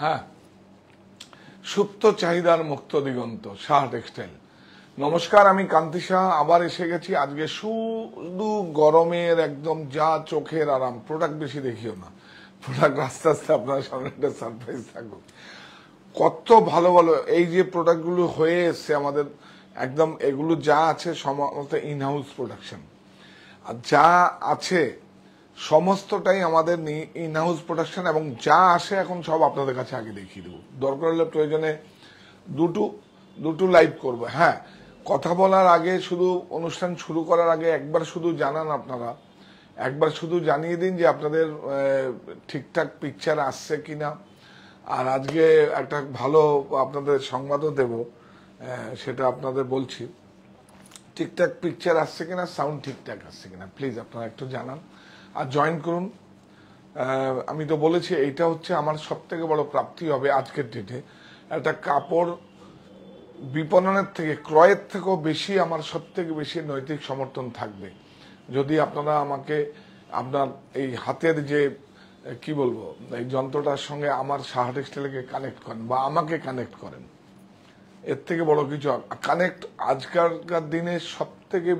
হ্যাঁ, সুপ্ত চাহিদার মুক্ত দিগন্ত, সাহা টেক্সটাইল। নমস্কার, আমি কান্তি সাহা আবার এসে গেছি। আজকে শুধু গরমের একদম যা চোখের আরাম। প্রোডাক্ট বেশি দেখিও না, প্রোডাক্ট আস্তে আস্তে আপনার সামনে একটা সারপ্রাইজ থাকুক। কত ভালো ভালো এই যে প্রোডাক্টগুলো হয়ে এসছে আমাদের, একদম এগুলো যা আছে সমস্ত ইনহাউস প্রোডাকশন, আর যা আছে সমস্তটাই আমাদের ইনহাউস প্রোডাকশন, এবং যা আসে এখন সব আপনাদের কাছে আগে দেখিয়ে দেবো। দরকার হলে প্রয়োজনে দুটো লাইভ করবো। হ্যাঁ, কথা বলার আগে, শুধু অনুষ্ঠান শুরু করার আগে একবার শুধু জানান, আপনারা একবার শুধু জানিয়ে দিন যে আপনাদের ঠিকঠাক পিকচার আসছে কিনা। আর আজকে একটা ভালো আপনাদের সংবাদও দেব, সেটা আপনাদের বলছি। ঠিকঠাক পিকচার আসছে কিনা, সাউন্ড ঠিকঠাক আসছে কিনা, প্লিজ আপনারা একটু জানান আর জয়েন করুন। আমি তো বলেছি এইটা হচ্ছে আমার সব থেকে বড় প্রাপ্তি হবে আজকের ডেটে। একটা কাপড় বিপণনের থেকে, ক্রয়ের থেকেও বেশি আমার সব থেকে বেশি নৈতিক সমর্থন থাকবে যদি আপনারা আমাকে আপনার এই হাতের যে কি বলবো এই যন্ত্রটার সঙ্গে আমার সাহা টেক্সটাইলকে কানেক্ট করেন বা আমাকে কানেক্ট করেন। এর থেকে বড় কিছু কানেক্ট আজকালকার দিনে সব থেকে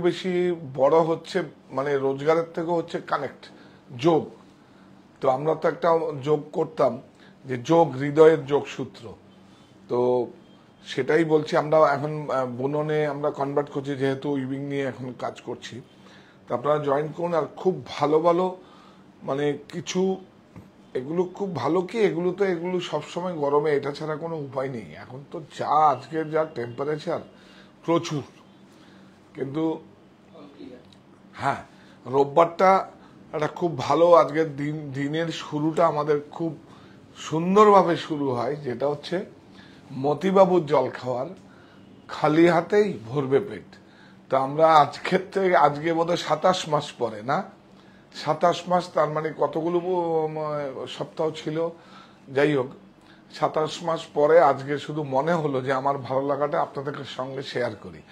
বেশি বড় হচ্ছে, মানে রোজগারের থেকে হচ্ছে কানেক্ট, যোগ। তো আমরা তো একটা যোগ করতাম যে যোগ হৃদয়ের যোগসূত্র, তো সেটাই বলছি। আমরা এখন বুননে আমরা কনভার্ট করছি, যেহেতু উইভিং নিয়ে এখন কাজ করছি। তো আপনারা জয়েন করুন। আর খুব ভালো ভালো মানে কিছু, এগুলো খুব ভালো কি, এগুলো সবসময় গরমে, এটা ছাড়া কোনো উপায় নেই। এখন তো যা আজকের যা টেম্পারেচার প্রচুর, কিন্তু হ্যাঁ, রোববারটা একটা খুব ভালো, আজকের দিনের শুরুটা আমাদের খুব সুন্দরভাবে শুরু হয়, যেটা হচ্ছে মতিবাবুর জল খাওয়ার, খালি হাতেই ভরবে পেট। তো আমরা আজকে বোধহয় 27 মাস পরে, না 27 মাস, তার মানে কতগুলো সপ্তাহ ছিল, যাই হোক 27 মাস পরে আজকে শুধু মনে হলো যে আমার ভালো লাগাটা আপনাদের সঙ্গে শেয়ার করি।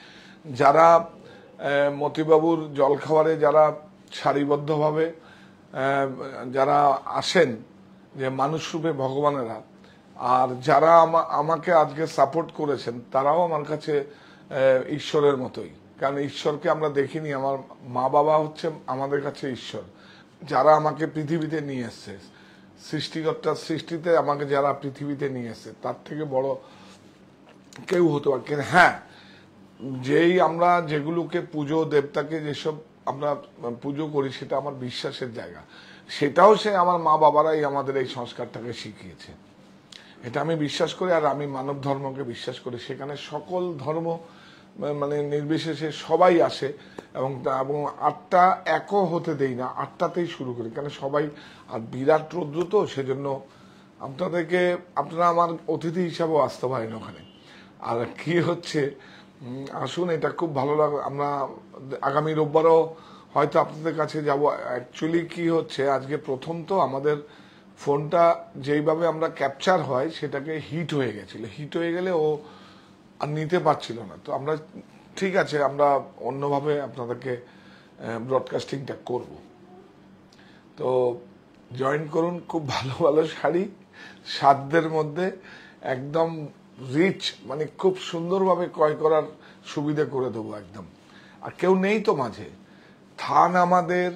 যারা মতিবাবুর জলখাবারে যারা সারিবদ্ধভাবে যারা আসেন, যে মানুষ রূপে ভগবানেরা, আর যারা আমাকে আজকে সাপোর্ট করেছেন, তারাও আমার কাছে ঈশ্বরের মতোই। কারণ ঈশ্বরকে আমরা দেখিনি, আমার মা বাবা হচ্ছে আমাদের কাছে ঈশ্বর। যারা আমাকে পৃথিবীতে নিয়ে এসছে, সৃষ্টিকর্তার সৃষ্টিতে আমাকে যারা পৃথিবীতে নিয়ে এসছে, তার থেকে বড় কেউ হতে পারে। কিন্তু হ্যাঁ, আমরা যেগুলোকে পুজো, দেবতাকে যেসব আমরা পুজো করি, সেটা আমার বিশ্বাসের জায়গা। সেটাও আমার মা বাবারাই আমাদের এই সংস্কারটাকে শিখিয়েছে, এটা আমি বিশ্বাস করি। আর আমি মানব ধর্মকে বিশ্বাস করি, সেখানে সকল ধর্ম মানে নির্বিশেষে সবাই আসে, এবং আটটা একও হতে দেই না, আটটাতেই শুরু করি। কারণ সবাই, আর বিরাট রৌদ্র তো, সেজন্য আপনারা আমার অতিথি হিসাবেও আসতে পারেন ওখানে। আর কি হচ্ছে, আসুন, এটা খুব ভালো লাগে। আমরা আগামী রোববারও হয়তো আপনাদের কাছে যাব। অ্যাকচুয়ালি কি হচ্ছে, আজকে প্রথম তো আমাদের ফোনটা যেইভাবে আমরা ক্যাপচার হয়, সেটাকে হিট হয়ে গেছিল। হিট হয়ে গেলে ও আর নিতে পারছিল না। তো আমরা ঠিক আছে, আমরা অন্যভাবে আপনাদেরকে ব্রডকাস্টিংটা করব। তো জয়েন করুন। খুব ভালো ভালো শাড়ি সাধ্যের মধ্যে, একদম রিচ, মানে খুব সুন্দরভাবে ক্রয় করার সুবিধা করে দেবো একদম। আর কেউ নেই তো মাঝে, থান আমাদের,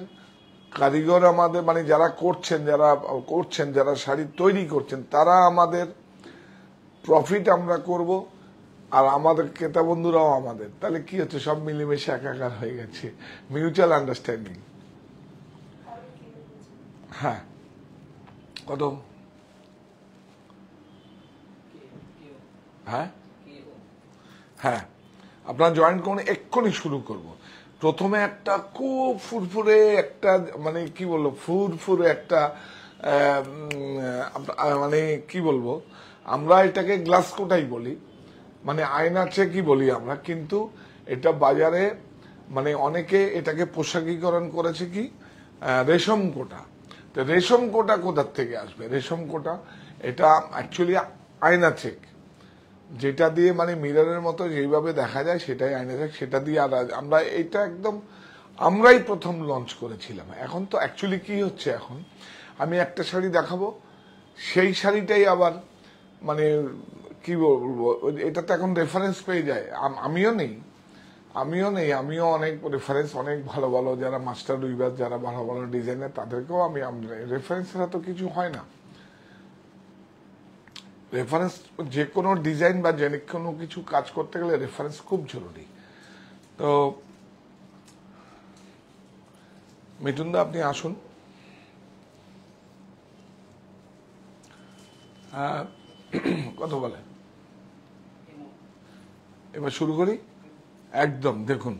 কারিগর আমাদের, মানে যারা করছেন, যারা শাড়ি তৈরি করছেন, তারা আমাদের, প্রফিট আমরা করব, আর আমাদের ক্রেতা বন্ধুরাও আমাদের। তাহলে কি হচ্ছে, সব মিলেমিশে একাকার হয়ে গেছে, মিউচুয়াল আন্ডারস্ট্যান্ডিং। হ্যাঁ, কত? হ্যাঁ, আপনারা জয়েন করুন, এক্ষুনি শুরু করব। প্রথমে একটা খুব ফুরফুরে একটা, মানে কি বলবো, ফুরফুরে একটা, মানে কি বলবো, আমরা এটাকে গ্লাস কোটাই বলি, মানে আয়না চেকই বলি আমরা, কিন্তু এটা বাজারে মানে অনেকে এটাকে পোশাকীকরণ করেছে কি রেশম কোটা। তো রেশম কোটা কোথার থেকে আসবে? রেশম কোটা এটা অ্যাকচুয়ালি আয়না চেক, যেটা দিয়ে মানে মিররের মতো যেইভাবে দেখা যায় সেটাই আয়না চেক, সেটা দিয়ে। আর আমরা এটা একদম আমরাই প্রথম লঞ্চ করেছিলাম। এখন তো অ্যাকচুয়ালি কি হচ্ছে, এখন আমি একটা শাড়ি দেখাবো, সেই শাড়িটাই আবার মানে কি বলবো, এটা তো এখন রেফারেন্স পেয়ে যায়। আমিও অনেক রেফারেন্স, অনেক ভালো ভালো যারা মাস্টার উইভার, যারা ভালো ভালো ডিজাইনার, তাদেরকেও আমি রেফারেন্স ছাড়া তো কিছু হয় না। রেফারেন্স, যে কোনো ডিজাইন বা যে কোনো কিছু কাজ করতে গেলে রেফারেন্স খুব জরুরি। তো মিঠুনদা আপনি আসুন। কত বলে, এবার শুরু করি। একদম দেখুন,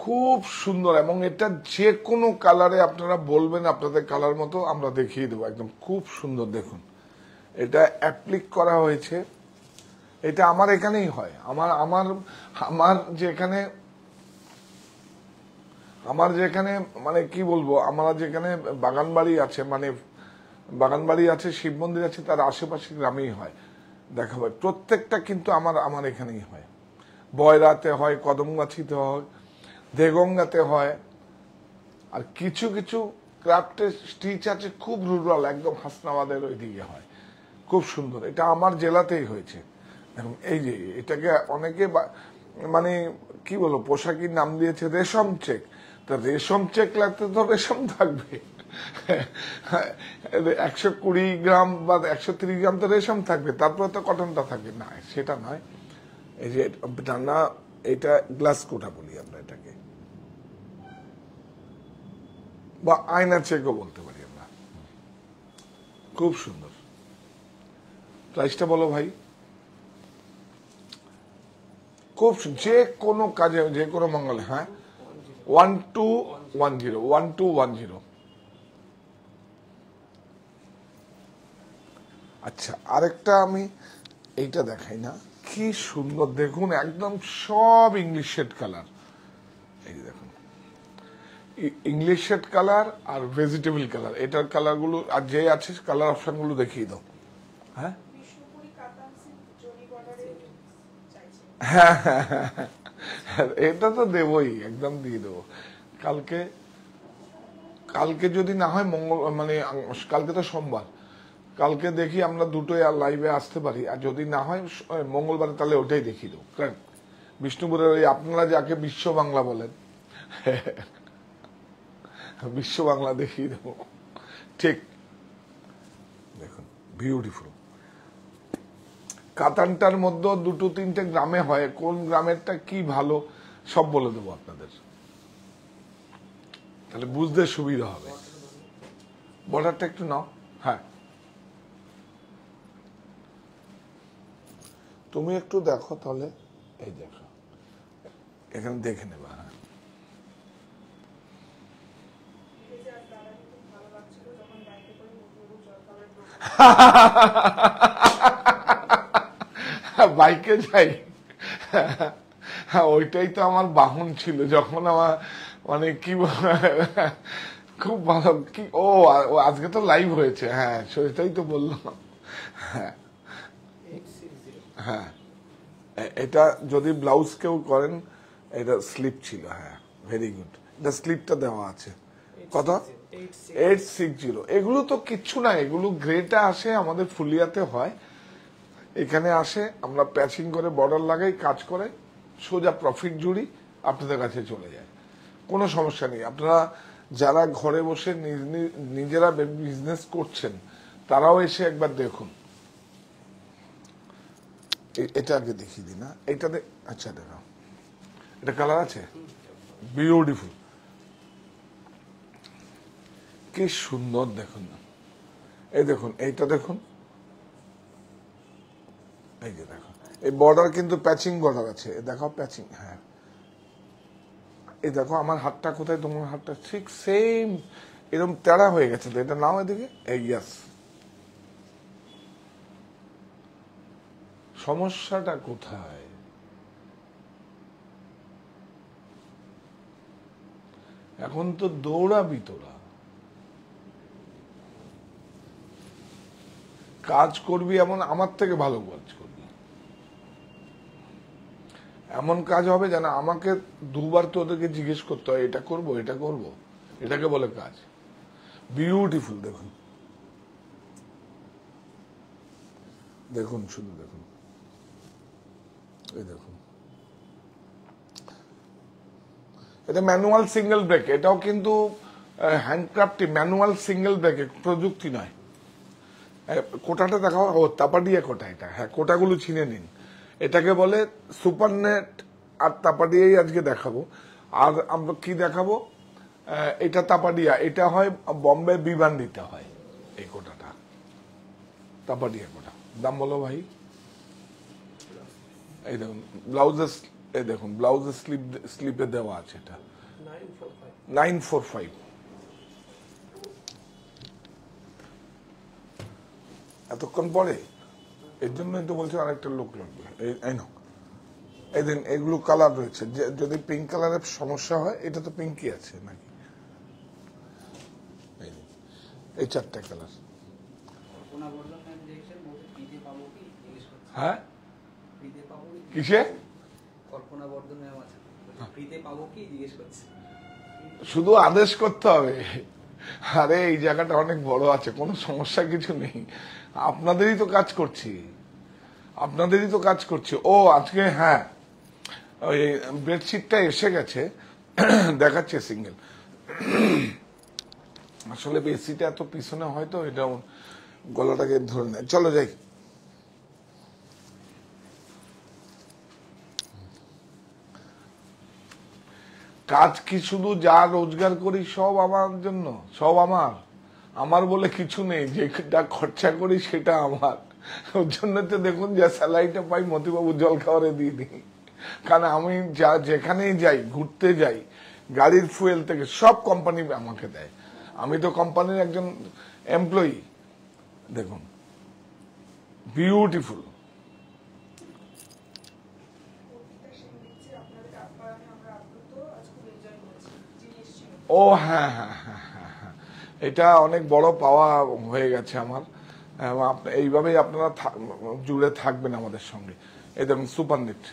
খুব সুন্দর, এবং এটা যে কোনো কালারে আপনারা বলবেন আপনাদের কালার মতো আমরা দেখিয়ে দেবো। একদম খুব সুন্দর দেখুন, এটা অ্যাপ্লিক করা হয়েছে। এটা আমার এখানেই হয়, আমার যেখানে মানে কি বলবো, আমরা যেখানে বাগানবাড়ি আছে, শিব মন্দির আছে, তার আশেপাশে গ্রামেই হয়। দেখা হয় প্রত্যেকটা, কিন্তু আমার এখানেই হয়। বয়রাতে হয়, কদমগাছিতে হয়, দেগঙ্গাতে হয়, আর কিছু কিছু ক্রাফটের স্টিচ আছে খুব রুরাল, একদম হাসনাবাদের ওইদিকে হয়। খুব সুন্দর, এটা আমার জেলাতেই হয়েছে। দেখুন এই যে এটাকে অনেকে মানে কি বলবো, পোশাকির নাম দিয়েছে রেশম চেক। তা রেশম চেক লাগতে তো রেশম থাকবে, 120 গ্রাম বা 130 গ্রাম তো রেশম থাকবে, তারপরে তো কটনটা থাকবে না, সেটা নয়। এই যে না, এটা গ্লাস কোটা বলি আমরা এটাকে, বা আয়না চেকও বলতে পারি আমরা। খুব সুন্দর। প্রাইসটা বলো ভাই। খুব যে কোনো কাজে, যে কোনো মঙ্গলে। হ্যাঁ, 1210। আচ্ছা, আরেকটা আমি এইটা দেখাই না, কি সুন্দর দেখুন, একদম সব ইংলিশ শেড কালার। এই দেখুন, ইংলিশ শেড কালার আর ভেজিটেবল কালার, এটার কালার গুলো আর যে আছে কালার অপশন গুলো দেখিয়ে দাও। হ্যাঁ হ্যাঁ হ্যাঁ, এটা তো দেবই, একদম দিয়ে দেবো। কালকে কালকে যদি না হয় মানে কালকে তো সোমবার, কালকে দেখি আমরা দুটোই লাইভে আসতে পারি, আর যদি না হয় মঙ্গলবারে, তাহলে ওটাই দেখিয়ে দেবো। কারণ বিষ্ণুপুরের ওই আপনারা যাকে বিশ্ব বাংলা বলেন, বিশ্ব বাংলা দেখিয়ে দেবো। ঠিক দেখুন, বিউটিফুল। কাতানটার মধ্যে দুটো তিনটে গ্রামে হয়, কোন গ্রামেরটা কি ভালো সব বলে দেবো আপনাদের, তাহলে বুঝতে সুবিধা হবে। বর্ডারটা একটু নাও। হ্যাঁ, তুমি একটু দেখো তাহলে, এই দেখো এখানে দেখে নেবা। বাইকে যাই, ওইটাই তো আমার বাহন ছিল যখন আমার মানে কি খুব ভালো কি আজকে তো লাইভ হয়েছে। হ্যাঁ, সেটাই তো বললাম। হ্যাঁ হ্যাঁ, এটা যদি ব্লাউজ কেউ করেন, এটা স্লিপ ছিল। হ্যাঁ, ভেরি গুড, এটা স্লিপটা দেওয়া আছে। কত? 860। এগুলো তো কিচ্ছু না, এগুলো গ্রেটা আসে আমাদের ফুলিয়াতে হয়, এখানে আসে, আমরা প্যাচিং করে বর্ডার লাগাই, কাজ করে সোজা প্রফিট জুড়ি আপনাদের কাছে চলে যায়, কোনো সমস্যা নেই। আপনারা যারা ঘরে বসে নিজেরা বিজনেস করছেন, তারাও এসে একবার দেখুন। এটা আগে দেখিয়ে দিই না, এটা আচ্ছা দেখো, এটা কালার আছে, বিউটিফুল, কি সুন্দর দেখুন। এই দেখুন, এইটা দেখুন, এই যে দেখো, এই বর্ডার কিন্তু প্যাচিং বর্ডার আছে, দেখো প্যাচিং। হ্যাঁ, এই দেখো আমার হাতটা কোথায়, তোমার হাতটা ঠিক সেম এরকম তেড়া হয়ে গেছে তো, এটা নাও এদিকে। এই ইয়াস, সমস্যাটা কোথায়? এখন তো দৌড়াবি তোরা, কাজ করবি, এমন আমার থেকে ভালো কাজ করবি, এমন কাজ হবে যেন আমাকে দুবার তোদেরকে জিজ্ঞেস করতে হয় এটা করব এটা করব, এটাকে বলে কাজ। বিউটিফুল। দেখুন দেখুন, শুধু দেখুন, এই দেখুন, এটা ম্যানুয়াল সিঙ্গেল ব্রেক, এটাও কিন্তু হ্যান্ডক্রাফটি ম্যানুয়াল সিঙ্গেল ব্রেক, প্রযুক্তি নয়। কোটাটা দেখাও, ও তাপাডিয়া কোটা, এটা হ্যাঁ, কোটাগুলো চিনে নিন। এটাকে বলে সুপারনেট আর তাপাডিয়াই আজকে দেখাবো। আর আমরা কি দেখাবো, এটা তাপাডিয়া, এটা হয় বম্বে বিমান দিতে হয় এই কোটাটা, তাপাডিয়া কোটা। দাম বলো ভাই। এই দেখুন ব্লাউজের, এই দেখুন ব্লাউজের স্লিপে দেওয়া আছে, এটা 945। এতক্ষণ পরে এর জন্যই তো বলছি আরেকটা লোক লাগবে। এই নাও, এই দিন এগুলো কালার রয়েছে, যদি পিঙ্ক কালারের সমস্যা হয়, এটা তো পিঙ্কই আছে নাকি, এই 4টা কালার। হ্যাঁ কিসে শুধু আদেশ করতে হবে। আরে এই জায়গাটা অনেক বড় আছে, কোনো সমস্যা কিছু নেই, আপনাদেরই তো কাজ করছি, আপনাদেরই তো কাজ করছি। ও আজকে হ্যাঁ, ওই বেডশিটটা এসে গেছে, দেখাচ্ছে সিঙ্গেল। আসলে বেডশিটটা এত পিছনে হয়তো এটা গলাটাকে ধরে নেয়। চলো যাই। কাজ কি শুধু যা রোজগার করি সব আমার জন্য, সব আমার বলে কিছু নেই, যেটা খরচা করি সেটা আমার। ওর জন্য তো দেখুন যা স্যালারিটা পাই মতিবাবু জল খাওয়ারে দিয়ে দিই, কারণ আমি যা যেখানেই যাই, ঘুরতে যাই, গাড়ির ফুয়েল থেকে সব কোম্পানি আমাকে দেয়, আমি তো কোম্পানির একজন এমপ্লয়ি। দেখুন বিউটিফুল। ও হ্যাঁ হ্যাঁ হ্যাঁ হ্যাঁ হ্যাঁ, এটা অনেক বড় পাওয়া হয়ে গেছে আমার। এইভাবেই আপনারা জুড়ে থাকবেন আমাদের সঙ্গে। এই দেখুন সুপার নেট,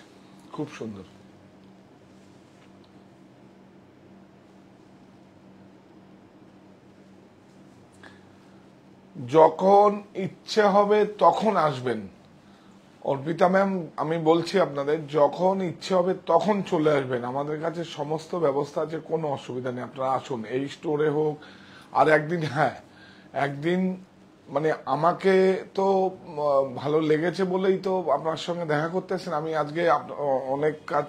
খুব সুন্দর। যখন ইচ্ছে হবে তখন আসবেন অর্পিতা ম্যাম, আমি বলছি আপনাদের, যখন ইচ্ছে হবে তখন চলে আসবেন, আমাদের কাছে সমস্ত ব্যবস্থা আছে, কোনো অসুবিধা নেই। আপনারা আসুন, এই স্টোরে হোক, আর একদিন হ্যাঁ, একদিন মানে আমাকে তো ভালো লেগেছে বলেই তো আপনার সঙ্গে দেখা করতে এসেছেন। আমি আজকে অনেক কাজ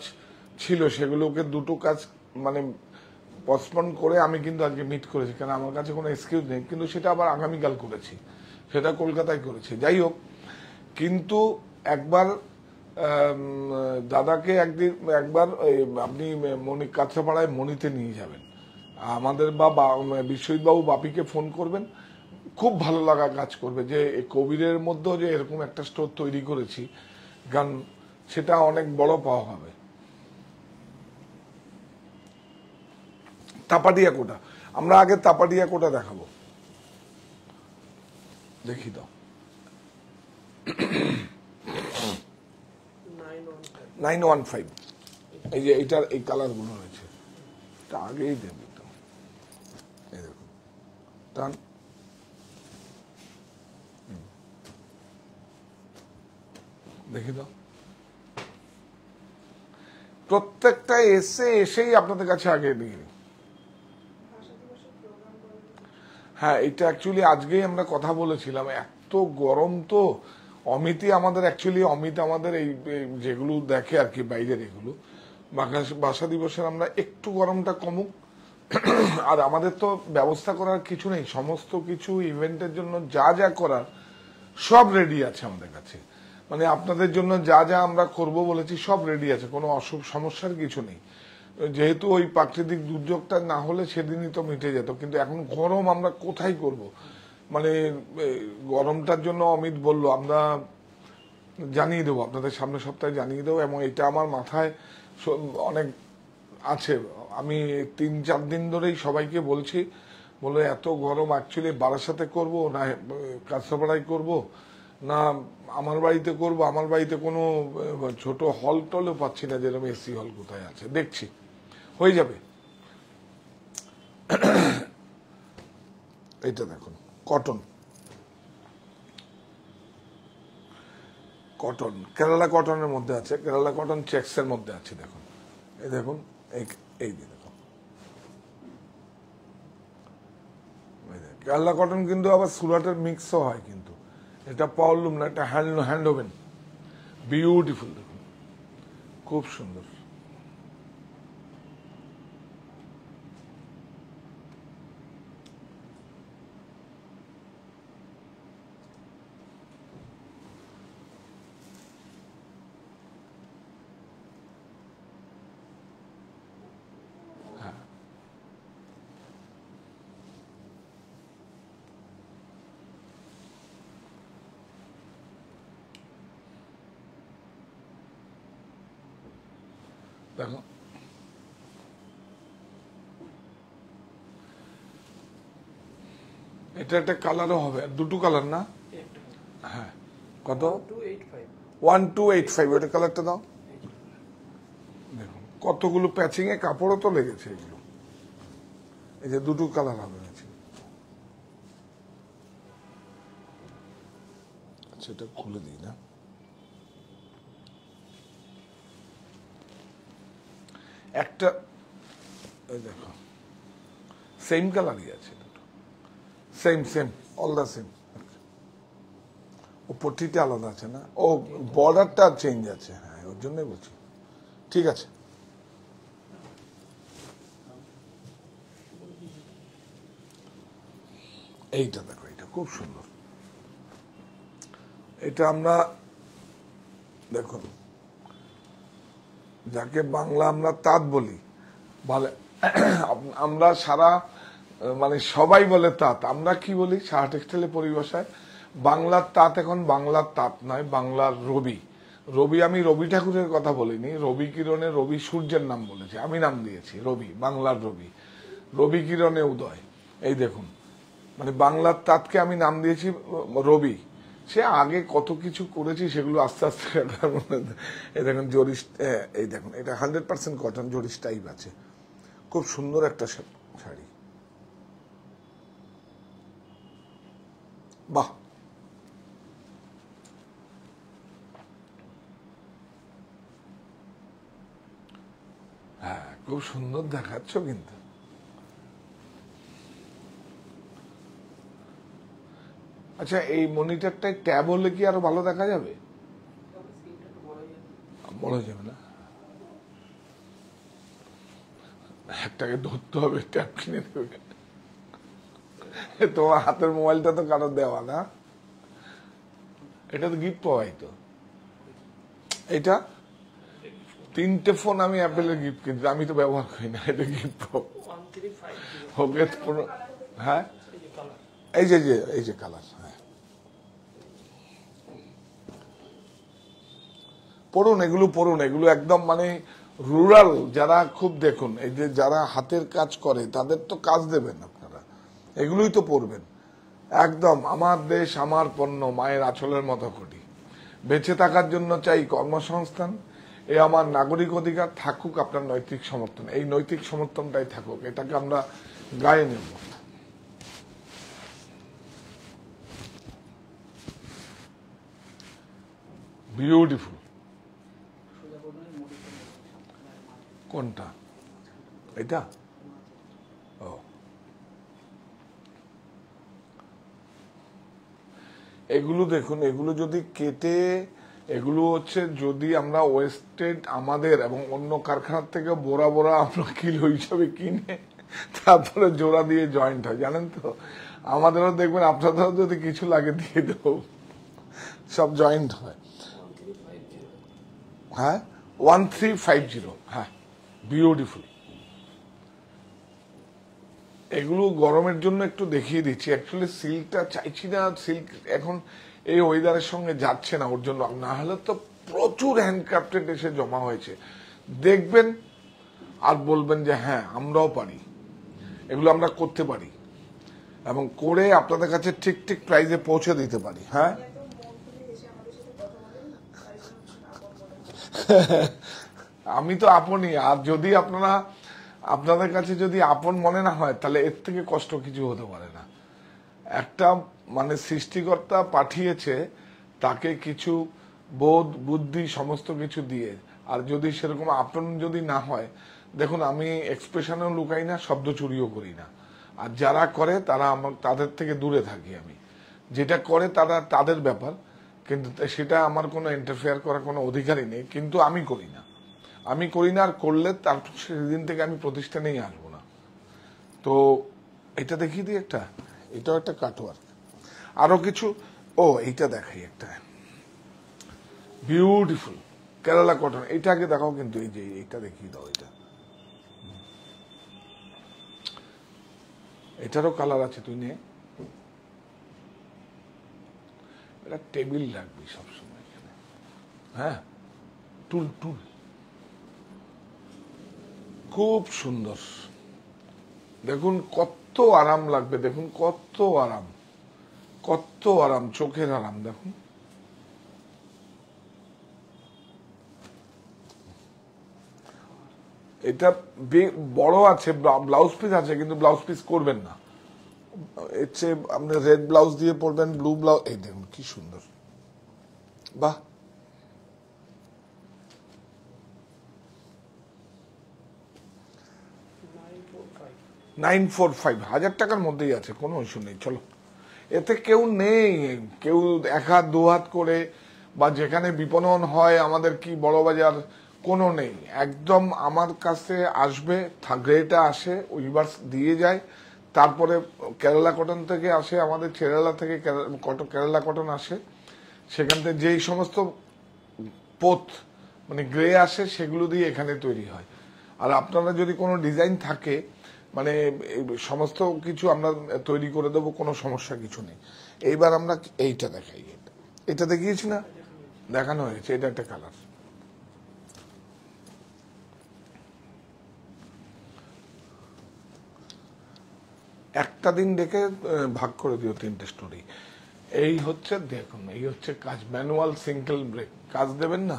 ছিল, সেগুলোকে দুটো কাজ মানে পসপন করে আমি কিন্তু আজকে মিট করেছি, কারণ আমার কাছে কোনো এক্সকিউজ নেই, কিন্তু সেটা আবার আগামীকাল করেছি, সেটা কলকাতায় করেছি। যাই হোক, কিন্তু একবার দাদাকে একবার আপনি কাঁচরাপাড়ায় মণিতে নিয়ে যাবেন, আমাদের বা বিশ্বজিৎবাবু বাপিকে ফোন করবেন, খুব ভালো লাগা কাজ করবে যে এই কোভিডের মধ্যেও যে এরকম একটা স্টোর তৈরি করেছি, কারণ সেটা অনেক বড় পাওয়া হবে। তাপাডিয়া কোটা, আমরা আগে তাপাডিয়া কোটা দেখাবো, দেখি তো। 915, এই যে এইটার এই কালার গুলো রয়েছে, এটা আগেই দেবে তো। এই দেখুন টান, দেখি তো, প্রত্যেকটা এসেই আপনাদের কাছে আগে দিয়ে। হ্যাঁ, এটা অ্যাকচুয়ালি আজকেই আমরা কথা বলেছিলাম, এত গরম তো। অমিতই আমাদের অ্যাকচুয়ালি, অমিত আমাদের এই যেগুলো দেখে আর কি বাইরের এগুলো, ভাষা দিবসের আমরা একটু গরমটা কমুক, আর আমাদের তো ব্যবস্থা করার কিছু নেই, সমস্ত কিছু ইভেন্টের জন্য যা যা করার সব রেডি আছে আমাদের কাছে, মানে আপনাদের জন্য যা যা আমরা করব বলেছি সব রেডি আছে, কোনো সমস্যার কিছু নেই। যেহেতু ওই প্রাকৃতিক দুর্যোগটা না হলে সেদিনই তো মিটে যেত, কিন্তু এখন গরম আমরা কোথায় করব, মানে গরমটার জন্য অমিত বলল আমরা জানিয়ে দেবো, আপনাদের সামনের সপ্তাহে জানিয়ে দেবো, এবং এটা আমার মাথায় অনেক আছে, আমি 3-4 দিন ধরেই সবাইকে বলছি, বলে এত গরম অ্যাকচুয়ালি বারাসাতে করব না কাঁচরাপাড়ায় করব, না আমার বাড়িতে করব, আমার বাড়িতে কোনো ছোট হল টলও পাচ্ছি না, যেরকম এসি হল কোথায় আছে, দেখছি হয়ে যাবে। এইটা দেখুন কটন, কটন কেরালা কটনের মধ্যে আছে, কেরালা কটন চেক্সের মধ্যে আছে। দেখুন এই দেখুন, এই দেখুন কেরালা কটন, কিন্তু আবার সুরাটের মিক্সও হয়, কিন্তু এটা পাওয়ারলুম না, এটা হ্যান্ডওভেন, বিউটিফুল, দেখুন খুব সুন্দর। দেখো এটা একটা কালারও হবে, আর দুটো কালার না? হ্যাঁ, কত? 1285। ওটা কালারটা দাও। দেখুন কতগুলো প্যাচিং এ কাপড়ও তো লেগেছে এগুলো। এই যে দুটো কালার হবে। আচ্ছা এটা খুলে দিই না, একটা দেখো সেম কালারই আছে দুটো, same same, all the same. ও পট্টিটা আলাদা আছে না, ও বর্ডারটা চেঞ্জ আছে, হ্যাঁ ওর জন্যই বলছি। ঠিক আছে, এইটা দেখো, এটা খুব সুন্দর। এটা আমরা দেখুন, যাকে বাংলা আমরা তাঁত বলি, বলে আমরা সারা মানে সবাই বলে তাঁত, আমরা কি বলি সাহা টেক্সটাইলের পরিভাষায়? বাংলার তাঁত এখন বাংলার তাঁত নয়, বাংলার রবি। রবি, আমি রবি ঠাকুরের কথা বলিনি, রবি কিরণে, রবি সূর্যের নাম বলেছি, আমি নাম দিয়েছি রবি, বাংলার রবি, রবি কিরণে উদয়। এই দেখুন, মানে বাংলার তাঁতকে আমি নাম দিয়েছি রবি। সে আগে কত কিছু করেছি, সেগুলো আস্তে আস্তে এই দেখুন জরিস, এই দেখুন এটা 100% কটন, জরিস টাইপ আছে, খুব সুন্দর একটা শাড়ি। বাহ, হ্যাঁ খুব সুন্দর দেখাচ্ছ কিন্তু। আচ্ছা এই মনিটরটাই ট্যাব হলে কি আরো ভালো দেখা যাবে? বড় হয়ে যাবে না? একটাকে ধরতে হবে, ট্যাব কিনে দেবে। তোমার হাতের মোবাইলটা তো কারো দেওয়া না, এটা তো গিফট পাওয়াই তো। এটা 3টে ফোন আমি অ্যাপেলের গিফট কিনছি, আমি তো ব্যবহার করি না, এটা গিফট পাবো। হ্যাঁ এই যে এই যে কালার, হ্যাঁ পড়ুন এগুলো, পড়ুন এগুলো, একদম মানে রুরাল যারা খুব, দেখুন এই যে যারা হাতের কাজ করে তাদের তো কাজ দেবেন আপনারা, এগুলোই তো পড়বেন। একদম আমার দেশ আমার পণ্য, মায়ের আঁচলের মতো করি, বেঁচে থাকার জন্য চাই কর্মসংস্থান, এ আমার নাগরিক অধিকার, থাকুক আপনার নৈতিক সমর্থন, এই নৈতিক সমর্থনটাই থাকুক, এটাকে আমরা গায়ে নেব। বিউটিফুল। কোনটা? এটা? ও এগুলো দেখুন, এগুলো যদি কেটে, এগুলো হচ্ছে যদি আমরা ওয়েস্টেড আমাদের এবং অন্য কারখানার থেকে বোরা বোরা আমরা কিলো হিসাবে কিনে তারপরে জোড়া দিয়ে জয়েন্ট হয়, জানেন তো? আমাদেরও দেখবেন, আপনাদেরও যদি কিছু লাগে দিয়ে দেবো, সব জয়েন্ট হয়। হ্যাঁ 1350, হ্যাঁ বিউটিফুল। এগুলো গরমের জন্য একটু দেখিয়ে দিচ্ছি, অ্যাকচুয়ালি সিল্কটা চাইছি না, সিল্ক এখন এই ওয়েদারের সঙ্গে যাচ্ছে না, ওর জন্য। না হলে তো প্রচুর হ্যান্ডক্রাফটেড এসে জমা হয়েছে, দেখবেন আর বলবেন যে হ্যাঁ আমরাও পারি, এগুলো আমরা করতে পারি এবং করে আপনাদের কাছে ঠিক ঠিক প্রাইজে পৌঁছে দিতে পারি। হ্যাঁ আমি তো আপনই, আর যদি আপনাদের কাছে যদি আপন মনে না হয় তাহলে এর থেকে কষ্ট কিছু হতে পারে না। একটা মানে সৃষ্টিকর্তা পাঠিয়েছে তাকে কিছু বোধ বুদ্ধি সমস্ত কিছু দিয়ে, আর যদি সেরকম আপন যদি না হয়, দেখুন আমি এক্সপ্রেশনও লুকাই না, শব্দ চুরিও করি না, আর যারা করে তারা তাদের থেকে দূরে থাকি। আমি যেটা করে তারা তাদের ব্যাপার, কিন্তু সেটা আমার কোনো ইন্টারফেয়ার করার কোনো অধিকারই নেই, কিন্তু আমি করি না। আর করলে তারপর সেদিন থেকে আমি প্রতিষ্ঠানেই আসবো না। তো এটা দেখিয়ে দিই একটা, এটাও একটা কাটওয়ার্ক, আরো কিছু। এইটা দেখাই একটা বিউটিফুল কেরালা কটন, এটা আগে দেখাও, কিন্তু এই যে এটা দেখিয়ে দাও, এটারও কালার আছে, তুই নে। এটা টেবিল রাখবি সবসময় এখানে, হ্যাঁ, টুল টুল, খুব সুন্দর। দেখুন কত আরাম লাগবে, দেখুন কত আরাম, কত আরাম, চোখের আরাম। দেখুন এটা বড় আছে, ব্লাউজ পিস আছে, কিন্তু ব্লাউজ পিস করবেন না, এর চেয়ে আপনি রেড ব্লাউজ দিয়ে পরবেন, ব্লু ব্লাউজ। এই দেখুন কি সুন্দর, বাহ। 945 1,000 টাকার মধ্যেই আছে, কোনো ইস্যু নেই। চলো, এতে কেউ নেই, কেউ এক হাত দু হাত করে বা যেখানে বিপণন হয় আমাদের কি বড় বাজার, কোনো নেই। একদম আমার কাছে আসবে, গ্রেটা আসে, উইভার্স দিয়ে যায়, তারপরে কেরালা কটন থেকে আসে, আমাদের কেরালা থেকে কেরালা কটন আসে, সেখান থেকে যেই সমস্ত পোত মানে গ্রে আসে সেগুলো দিয়ে এখানে তৈরি হয়। আর আপনারা যদি কোনো ডিজাইন থাকে, মানে সমস্ত কিছু আমরা তৈরি করে দেবো, কোনো সমস্যা কিছু নেই। এইবার আমরা এইটা দেখাই, এটা দেখিয়েছি না, দেখানো হয়েছে, এটা একটা কালার। একটা দিন দেখে ভাগ করে দিও 3টে স্টোরি। এই হচ্ছে দেখুন, এই হচ্ছে কাজ, ম্যানুয়াল সিঙ্গেল ব্রেক, কাজ দেবেন না,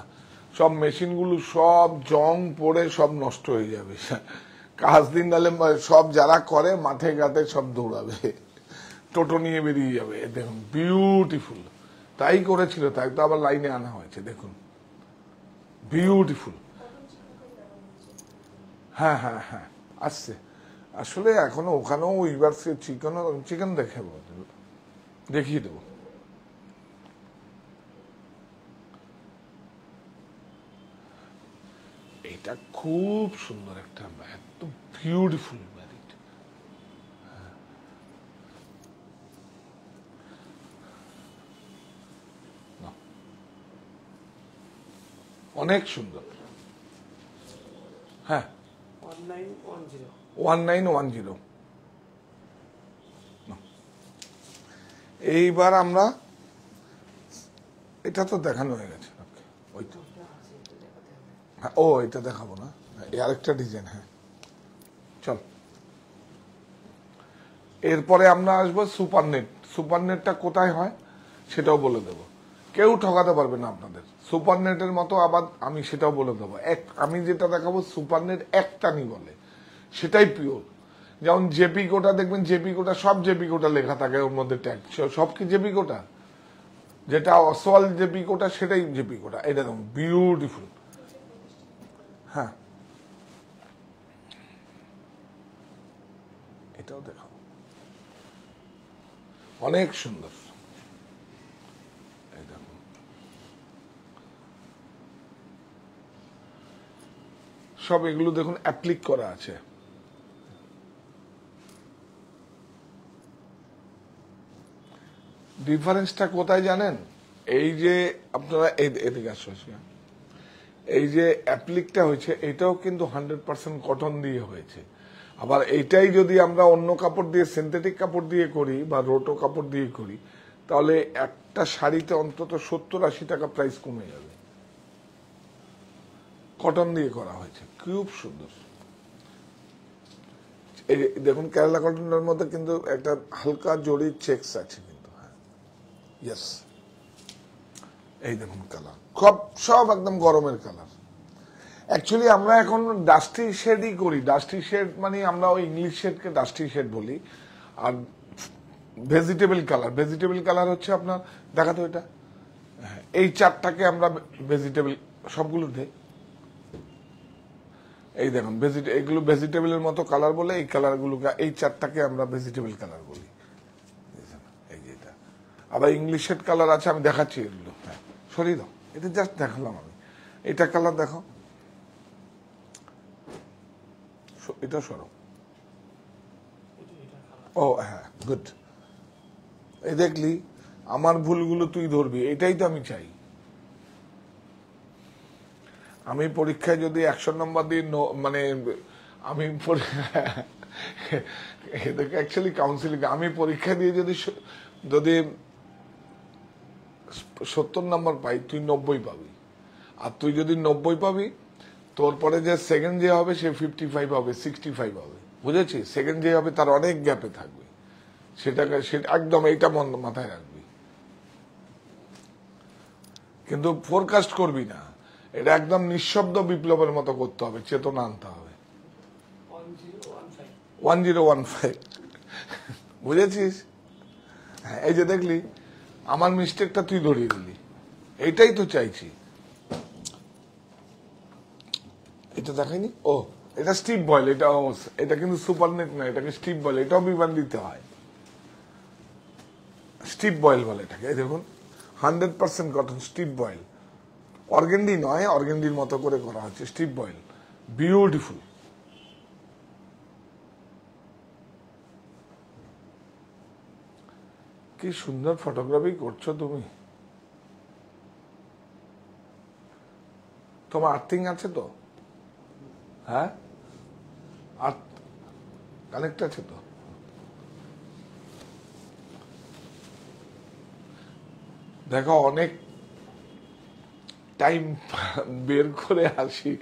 সব মেশিনগুলো সব জং পড়ে সব নষ্ট হয়ে যাবে, কাজ দিন নাহলে সব যারা করে মাঠে ঘাটে সব দৌড়াবে, টোটো নিয়ে বেরিয়ে যাবে। দেখুন বিউটিফুল, তাই করেছিল, তাই তো আবার লাইনে আনা হয়েছে। দেখুন বিউটিফুল, হ্যাঁ হ্যাঁ হ্যাঁ আসছে। আসলে এখনো ওখানেও এইবার চিকেন দেখিয়ে দেবো। এটা খুব সুন্দর একটা, একদম বিউটিফুল ম্যারিড, অনেক সুন্দর। হ্যাঁ 1910। এইবার আমরা, এটা তো দেখানো হয়ে গেছে, ওই তো, হ্যাঁ এটা দেখাবো না, আরেকটা ডিজাইন। হ্যাঁ চল, এরপরে আমরা আসবো সুপার নেট। সুপার নেটটা কোথায় হয় সেটাও বলে দেবো, কেউ ঠকাতে পারবে না আপনাদের। সুপার নেটের মতো আবার আমি সেটাও বলে দেবো, আমি যেটা দেখাবো সুপার নেট একটানি বলে, সেটাই পিওর। যেমন জেপি কোটা দেখবেন, জেপি কোটা সব জেপি কোটা লেখা থাকে ওর মধ্যে, ট্যাগ সব কি জেপি কোটা, যেটা অসওয়াল জেপি কোটা সেটাই জেপি কোটা। এটা দেখুন বিউটিফুল, হ্যাঁ এটাও দেখাবো, অনেক সুন্দর। এই দেখুন সব এগুলো দেখুন অ্যাপ্লিক করা আছে। ডিফারেন্সটা কোথায় জানেন? এই যে আপনারা এদিকে আসছে, এই যে অ্যাপ্লিকটা হয়েছে এটাও কিন্তু 100% কটন দিয়ে হয়েছে। আবার এইটাই যদি আমরা অন্য কাপড় দিয়ে, সিনথেটিক কাপড় দিয়ে করি বা রোটো কাপড় দিয়ে করি, তাহলে একটা শাড়িতে অন্তত 70-80 টাকা প্রাইস কমে যাবে। কটন দিয়ে করা হয়েছে, খুব সুন্দর। এই দেখুন কেরালা কটনের মধ্যে কিন্তু একটা হালকা জরির চেকস আছে কিন্তু, হ্যাঁ ইয়েস। এই দেখুন কালার, সব একদম গরমের কালার। অ্যাকচুয়ালি আমরা এখন ডাস্টি শেডই করি। ডাস্টি শেড মানে আমরা ওই ইংলিশ শেডকে ডাস্টি শেড বলি। আর ভেজিটেবল কালার হচ্ছে আপনার, দেখা তো এটা, এই চারটাকে আমরা ভেজিটেবল সবগুলো দেই। এই দেখুন এগুলো ভেজিটেবলের মতো কালার বলে, এই কালারগুলোকে, এই চারটাকে আমরা ভেজিটেবল কালার বলি। এই যে এটা আবার ইংলিশ শেড কালার আছে, আমি দেখাচ্ছি এগুলো। হ্যাঁ, সরিয়ে দাও, এটা জাস্ট দেখালাম আমি। এটা কালার দেখো, এটা সরো। ও হ্যাঁ, গুড। এই দেখলি, আমার ভুলগুলো তুই ধরবি, এটাই তো আমি চাই। আমি পরীক্ষায় যদি 100 নম্বর দিয়ে মানে আমি এটাকে অ্যাকচুয়ালি কাউন্সিলিং, আমি পরীক্ষা দিয়ে যদি 70 নম্বর পাই, তুই 90 পাবি। আর তুই যদি 90 পাবি, তোর পরে যে সেকেন্ড যে হবে সে 55 হবে, 65 হবে। বুঝেছিস? সেকেন্ড যে হবে তার অনেক গ্যাপে থাকবে, সেটাকে একদম এইটা মাথায় রাখবি। কিন্তু ফোরকাস্ট করবি না, এটা একদম নিঃশব্দ বিপ্লবের মতো করতে হবে, চেতনা আনতে হবে। 1015 বুঝেছিস? হ্যাঁ, এই যে দেখলি আমার মিস্টেকটা তুই ধরিয়ে দিলি, এইটাই তো চাইছি। এটা দেখাইনি? ও, এটা স্টিপ বয়েল, এটা কিন্তু সুপারনেট না, এটাকে স্টিপ বয়েল, এটাও বিমান দিতে হয়। স্টিপ বয়েল বলে এটাকে। এই দেখুন 100% কটন স্টিপ বয়েল, অর্গেন্ডি নয়, অর্গেন্ডির মতো করে করা হচ্ছে স্টিপ বয়েল, বিউটিফুল। কি সুন্দর ফটোগ্রাফি করছো তুমি। তোমার আর্থিং আছে তো? হ্যাঁ, আর কানেক্ট আছে তো? দেখো, অনেক টাইম বের করে আসি,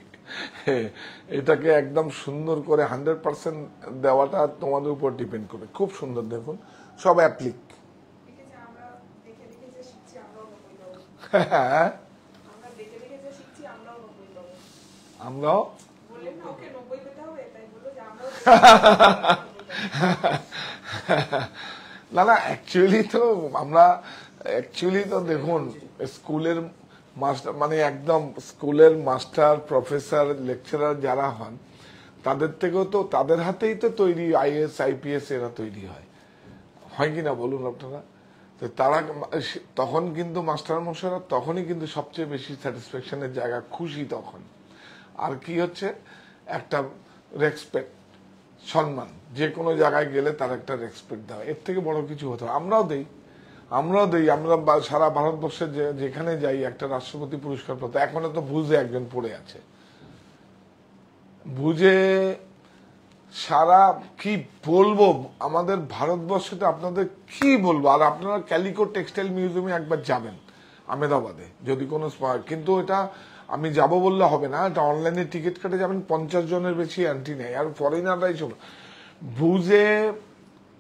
এটাকে একদম সুন্দর করে 100% দেওয়াটা তোমাদের উপর ডিপেন্ড করে। খুব সুন্দর, দেখুন সব অ্যাপ্লিক। হ্যাঁ, আমরাও না না, অ্যাকচুয়ালি তো দেখুন, স্কুলের মাস্টার মানে একদম স্কুলের মাস্টার, প্রফেসর, লেকচারার যারা হন, তাদের থেকেও তো, তাদের হাতেই তো তৈরি আইএস, আইপিএস এরা তৈরি হয় কিনা বলুন আপনারা? তো তারা তখন কিন্তু মাস্টার মশাইরা তখনই কিন্তু সবচেয়ে বেশি স্যাটিসফ্যাকশনের জায়গা, খুশি তখন। আর কি হচ্ছে, একটা রেসপেক্ট, সম্মান, যে কোনো জায়গায় গেলে তার একটা রেসপেক্ট দেওয়া, এর থেকে বড় কিছু হতো। আমরাও দেই, আমরা সারা ভারতবর্ষে যেখানে যাই একটা রাষ্ট্রপতি পুরস্কার পাতো। এখনো তো ভুজে একজন পড়ে আছে, ভুজে সারা, কি বলবো, আমাদের ভারতবর্ষে তো আপনাদের কি বলবো। আর আপনারা ক্যালিকো টেক্সটাইল মিউজিয়ামে একবার যাবেন আহমেদাবাদে, যদি কোনো, কিন্তু এটা আমি যাব বললে হবে না, এটা অনলাইনে টিকিট কেটে যাবেন। 50 জনের বেশি এন্ট্রি নেই, আর ফরেনাররাই ছিল। ভুজে,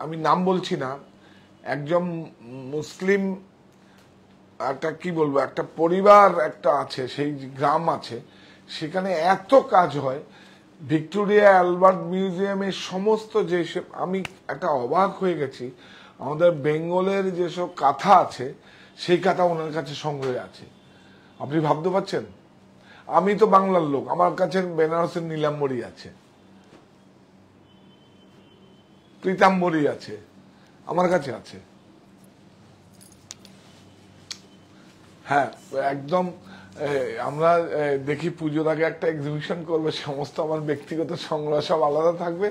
আমি নাম বলছি না, একজন মুসলিম, একটা কি বলবো, একটা পরিবার একটা আছে, সেই গ্রাম আছে, সেখানে এত কাজ হয়। ভিক্টোরিয়া অ্যালবার্ট মিউজিয়ামের সমস্ত যেসব, আমি একটা অবাক হয়ে গেছি, আমাদের বেঙ্গলের যেসব কাঁথা আছে সেই কাঁথা ওনার কাছে সংগ্রহে আছে। আপনি ভাবতে পারছেন? আমি তো বাংলার লোক, আমার কাছে বেনারসের নীলাম্বরী আছে, পীতাম্বরী আছে, আমার কাছে আছে। হ্যাঁ, একদম। আমরা দেখি পুজোর আগে একটা এক্সিবিশন করবে, সমস্ত আমার ব্যক্তিগত সংগ্রহ সব আলাদা থাকবে,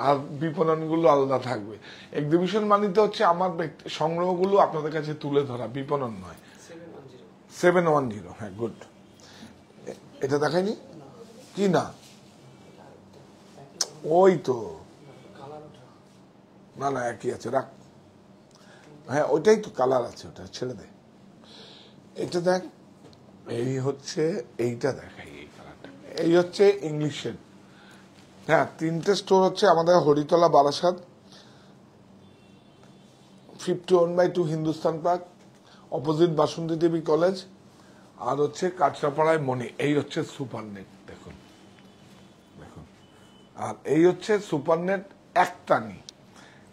আর বিপণনগুলো আলাদা থাকবে। এক্সিবিশন মানিতে হচ্ছে আমার সংগ্রহগুলো আপনাদের কাছে তুলে ধরা, বিপণন নয়। 710, হ্যাঁ, গুড। এটা দেখায়নি কি না? ওই তো, না না, একই আছে, রাখ। হ্যাঁ, ওইটাই তো কালার আছে, ওটা ছেড়ে দে। এটা দেখ, এই হচ্ছে, এইটা দেখাই, এই কালারটা, এই হচ্ছে ইংলিশের। হ্যাঁ, 3টে স্টোর হচ্ছে আমাদের হরিতলা, বারাসাত, 51/2 হিন্দুস্তান পার্ক, অপোজিট বাসন্তী দেবী কলেজ, আর হচ্ছে কাঁচরাপাড়ায় মণি। এই হচ্ছে সুপার নেট, দেখুন আর এই হচ্ছে সুপারনেট একটানি,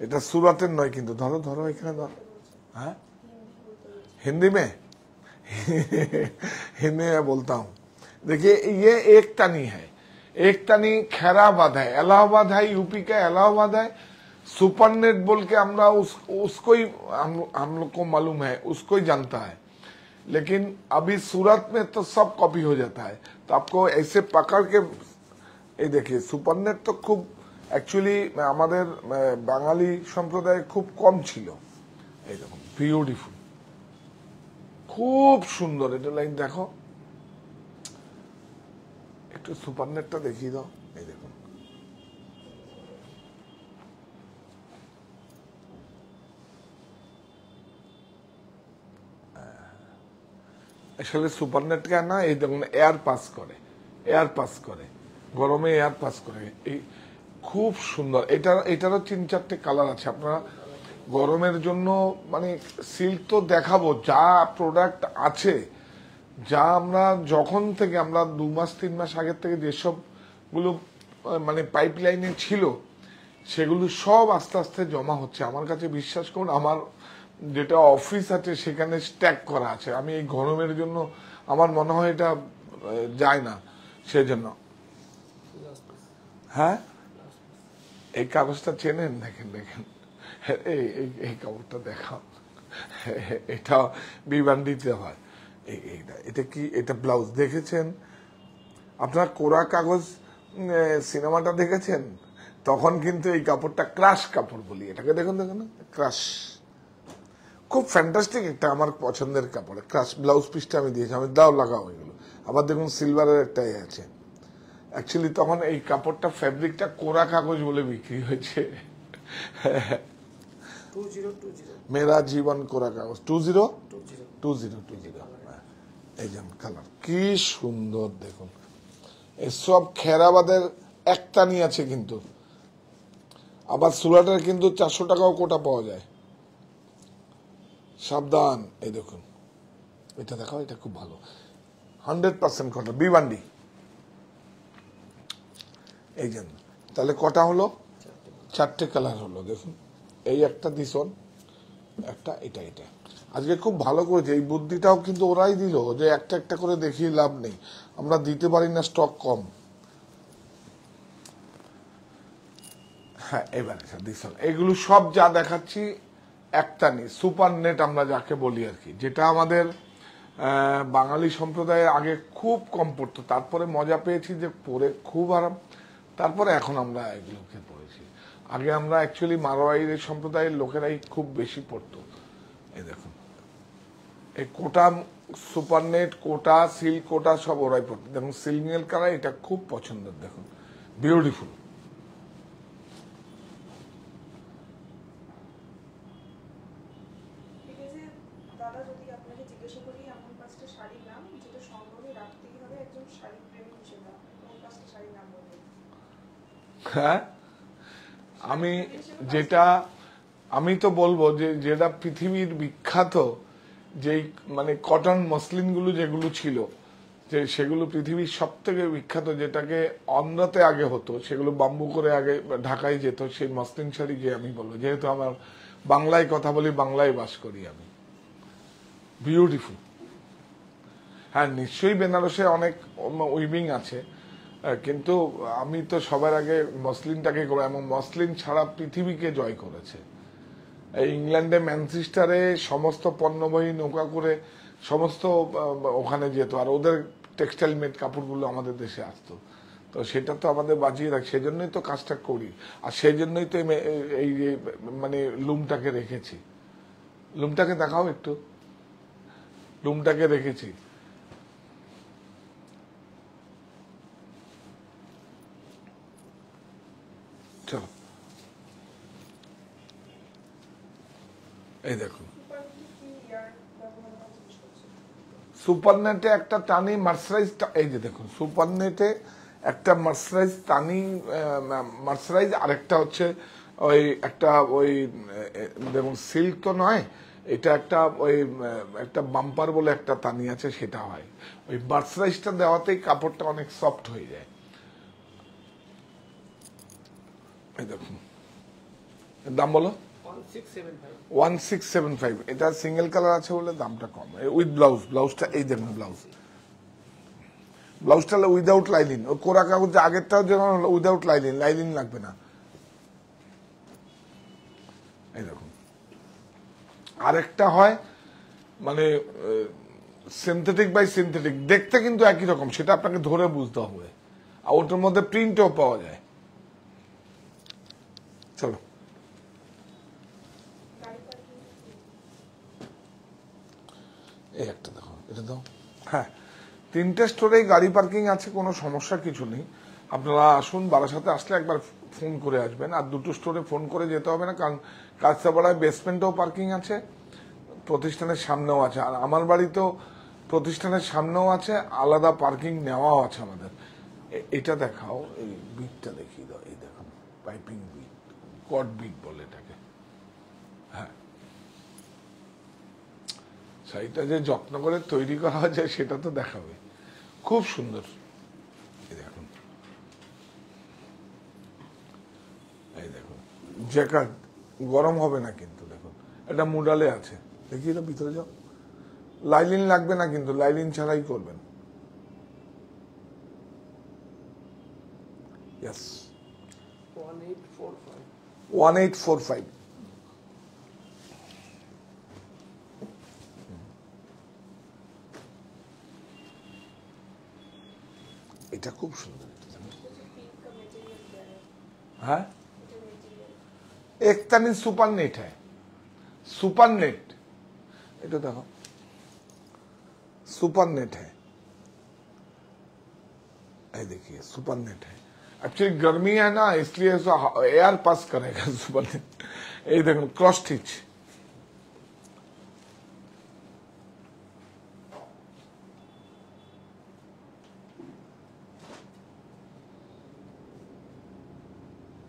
এটা সুরাতের নয় কিন্তু, ধরো ধরো এখানে ধরো। হ্যাঁ हिंदी में हिंदी में बोलता हूँ। देखिए ये एक तनी है, एक तनी खैराबाद है, इलाहाबाद है, यूपी का इलाहाबाद है। सुपरनेट बोल के हमरा उसको ही हम लोग को मालूम है, उसको ही जानता है। लेकिन अभी सूरत में तो सब कॉपी हो जाता है, तो आपको ऐसे पकड़ के ये देखिए सुपरनेट तो खूब एक्चुअली আমাদের বাঙালি সম্প্রদায়ে খুব কম ছিল। এই দেখুন বিউটিফুল, খুব সুন্দর। এটা লাইন দেখো, একটু সুপারনেটটা দেখিয়ে দাও। এই দেখুন আসলে সুপারনেটকে না, এই দেখুন এয়ার পাস করে, এয়ার পাস করে, গরমে এয়ার পাস করে, এই খুব সুন্দর। এটারও 3-4টে কালার আছে। আপনারা গরমের জন্য মানে সিল্ক তো দেখাবো, যা প্রোডাক্ট আছে, যা আমরা যখন থেকে আমরা 2 মাস 3 মাস আগের থেকে যেসব গুলো মানে পাইপ লাইনে ছিল, সেগুলো সব আস্তে আস্তে জমা হচ্ছে আমার কাছে। বিশ্বাস করুন, আমার যেটা অফিস আছে সেখানে স্ট্যাক করা আছে। আমি এই গরমের জন্য আমার মনে হয় এটা যায় না, সেজন্য। হ্যাঁ এই কাগজটা চেনেন? দেখেন দেখেন, এই কাগজটা দেখাও, এটা বিবান্ডিতে হয়। এটা কি? এটা ব্লাউজ দেখেছেন আপনার? কোরা কাগজ সিনেমাটা দেখেছেন? তখন কিন্তু এই কাপড়টা ক্রাশ কাপড় বলি এটাকে। দেখুন দেখুন ক্রাশ, খুব ফ্যান্টাস্টিক একটা আমার পছন্দের কাপড়। ক্রাশ ব্লাউজ পিসটা আমি দিয়েছি, আমি দাও লাগাও এগুলো। আবার দেখুন সিলভারের একটাই আছে। অ্যাকচুয়ালি তখন এই কাপড়টা ফ্যাব্রিকটা কোরা কাগজ বলে বিক্রি হয়েছে। মেরা জীবন কোরা কাগজ 2020 এই যেমন কালার কি সুন্দর দেখুন। এসব খেরাবাদের একটানি আছে কিন্তু। আবার সুরাটের কিন্তু 400 টাকাও কোটা পাওয়া যায়, সাবধান। এই দেখুন এটা দেখাও, এটা খুব ভালো, 100% কটা বিবান্ডি। এই জন্য তাহলে কটা হলো? 4টে কালার হলো। দেখুন এই একটা দিশন, একটা এটা, এটা আজকে খুব ভালো করেছে। এই বুদ্ধিটাও কিন্তু ওরাই দিল যে একটা একটা করে দেখিয়ে লাভ নেই, আমরা দিতে পারি না, স্টক কম। হ্যাঁ এবারে দিশন, এগুলো সব যা দেখাচ্ছি একটানি সুপারনেট আমরা যাকে বলি আর কি, যেটা আমাদের বাঙালি সম্প্রদায়ে আগে খুব কম পড়তো। তারপরে মজা পেয়েছি যে পরে খুব আরাম, তারপরে এখন আমরা এগুলোকে পড়েছি। আগে আমরা অ্যাকচুয়ালি মারোয়াড়ি সম্প্রদায়ের লোকেরাই খুব বেশি পড়তো। এই দেখুন এই কোটা সুপারনেট, কোটা সিল্ক, কোটা সব ওরাই পড়তো। দেখুন সিলমিয়াল কালার, এটা খুব পছন্দের। দেখুন বিউটিফুল। হ্যাঁ আমি যেটা আমি তো বলবো যে যেটা পৃথিবীর বিখ্যাত, যেই মানে কটন মসলিনগুলো যেগুলো ছিল, যে সেগুলো পৃথিবীর সব থেকে বিখ্যাত, যেটাকে অন্ধ্রাতে আগে হতো, সেগুলো বাম্বু করে আগে ঢাকায় যেত, সেই মসলিন শাড়িকে আমি বলবো। যেহেতু আমার বাংলায় কথা বলি, বাংলায় বাস করি আমি। বিউটিফুল। হ্যাঁ নিশ্চয়ই বেনারসে অনেক উইভিং আছে, কিন্তু আমি তো সবার আগে মসলিনটাকে করবো। এবং মসলিন ছাড়া পৃথিবীকে জয় করেছে। ইংল্যান্ডে ম্যানচেস্টারে সমস্ত পণ্যবাহী নৌকা করে সমস্ত ওখানে যেত, আর ওদের টেক্সটাইল মেড কাপড়গুলো আমাদের দেশে আসতো। তো সেটা তো আমাদের বাঁচিয়ে রাখ, সেজন্যই তো কাজটা করি, আর সেই জন্যই তো এই মানে লুমটাকে রেখেছি। লুমটাকে দেখাও একটু, লুমটাকে রেখেছি। চলো এই দেখুন সুপারনেটে একটা টানি মার্সারাইজ, এই যে দেখুন সুপারনেটে একটা মার্সারাইজ টানি মার্সারাইজ, আরেকটা হচ্ছে ওই একটা ওই দেখুন সিল্ক তো নয়, এটা একটা ওই একটা বাম্পার বলে একটা টানি আছে, সেটা হয়। ওই মার্সারাইজটা দেওয়াতেই কাপড়টা অনেক সফট হয়ে যায়। এই দেখুন, দাম বলো 1675। এটা সিঙ্গেল কালার আছে বলে দামটা কম। উইথ ব্লাউজ, ব্লাউজটা এই দেখুন, ব্লাউজটা উইদাউট লাইলিন। ওই কোরা কাগজ আগেরটাও যেমন উইদাউট লাইলিন, লাইলিন লাগবে না। এই দেখুন, আরেকটা হয় মানে সিনথেটিক বাই সিনথেটিক, দেখতে কিন্তু একই রকম, সেটা আপনাকে ধরে বুঝতে হবে। আর ওটার মধ্যে প্রিন্টও পাওয়া যায়। চলো, এই একটা দেখো, এটা দাও। হ্যাঁ, 3টে স্টোরেই গাড়ি পার্কিং আছে, কোনো সমস্যা কিছু নেই। আপনারা আসুন, বারাসাতে আসলে একবার ফোন করে আসবেন। আর 2টো স্টোরে ফোন করে যেতে হবে না, কারণ কাঁচরাপাড়ায় বেসমেন্টেও পার্কিং আছে, প্রতিষ্ঠানের সামনেও আছে। আর আমার বাড়ি তো প্রতিষ্ঠানের সামনেও আছে, আলাদা পার্কিং নেওয়াও আছে আমাদের। এটা দেখাও, এই বিটটা দেখিয়ে দাও। এই দেখুন, পাইপিং বিট, কট বিট বলে এটাকে। হ্যাঁ, শাড়িটা যে যত্ন করে তৈরি করা যায় সেটা তো দেখাবে, খুব সুন্দর। এই দেখুন, এই দেখুন জ্যাকেট, গরম হবে না কিন্তু। দেখুন, এটা মুডালে আছে, দেখি এটা ভিতরে যাও। লাইলিন লাগবে না কিন্তু, লাইলিন ছাড়াই করবেন। ইয়েস, 1845। এটা খুব সুন্দর। हाँ, एकतानी सुपर नेट है, सुपर नेट। এটা দেখো, सुपर नेट है। ये देखिए, सुपर नेट है। एक्चुअली गर्मी है ना, इसलिए एयर पास करेगा सुपर नेट। ये देखो, क्रॉस स्टिच।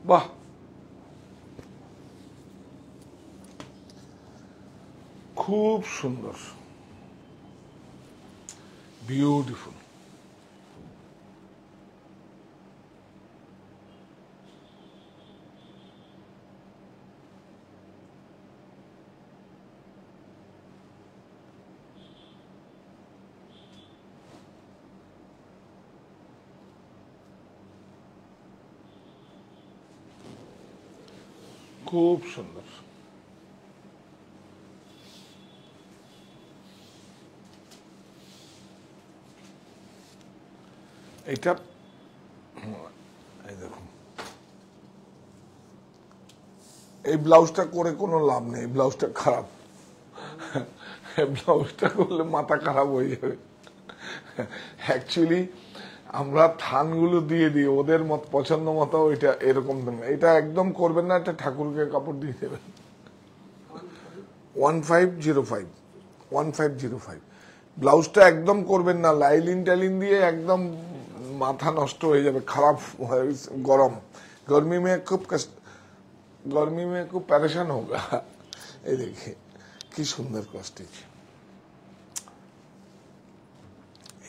वाह, খুব সুন্দর, বিউটিফুল। খুব সুন্দর। এটা এই দেখুন, এই ব্লাউজটা করে কোনো লাভ নেই, ব্লাউজটা খারাপ। ব্লাউজটা করলে মাথা খারাপ হয়ে যাবে। অ্যাকচুয়ালি আমরা থানগুলো দিয়ে দিই ওদের মত পছন্দ মতো, ওইটা এরকম। এটা একদম করবেন না, এটা ঠাকুরকে কাপড় দিয়ে দেবেন। 1505, 1505। ব্লাউজটা একদম করবেন না, লাইলিন টাইলিন দিয়ে একদম মাথা নষ্ট হয়ে যাবে, খারাপ। গরম, गर्मी में खूब परेशान होगा। এই দেখে কি সুন্দর কস্টিচ।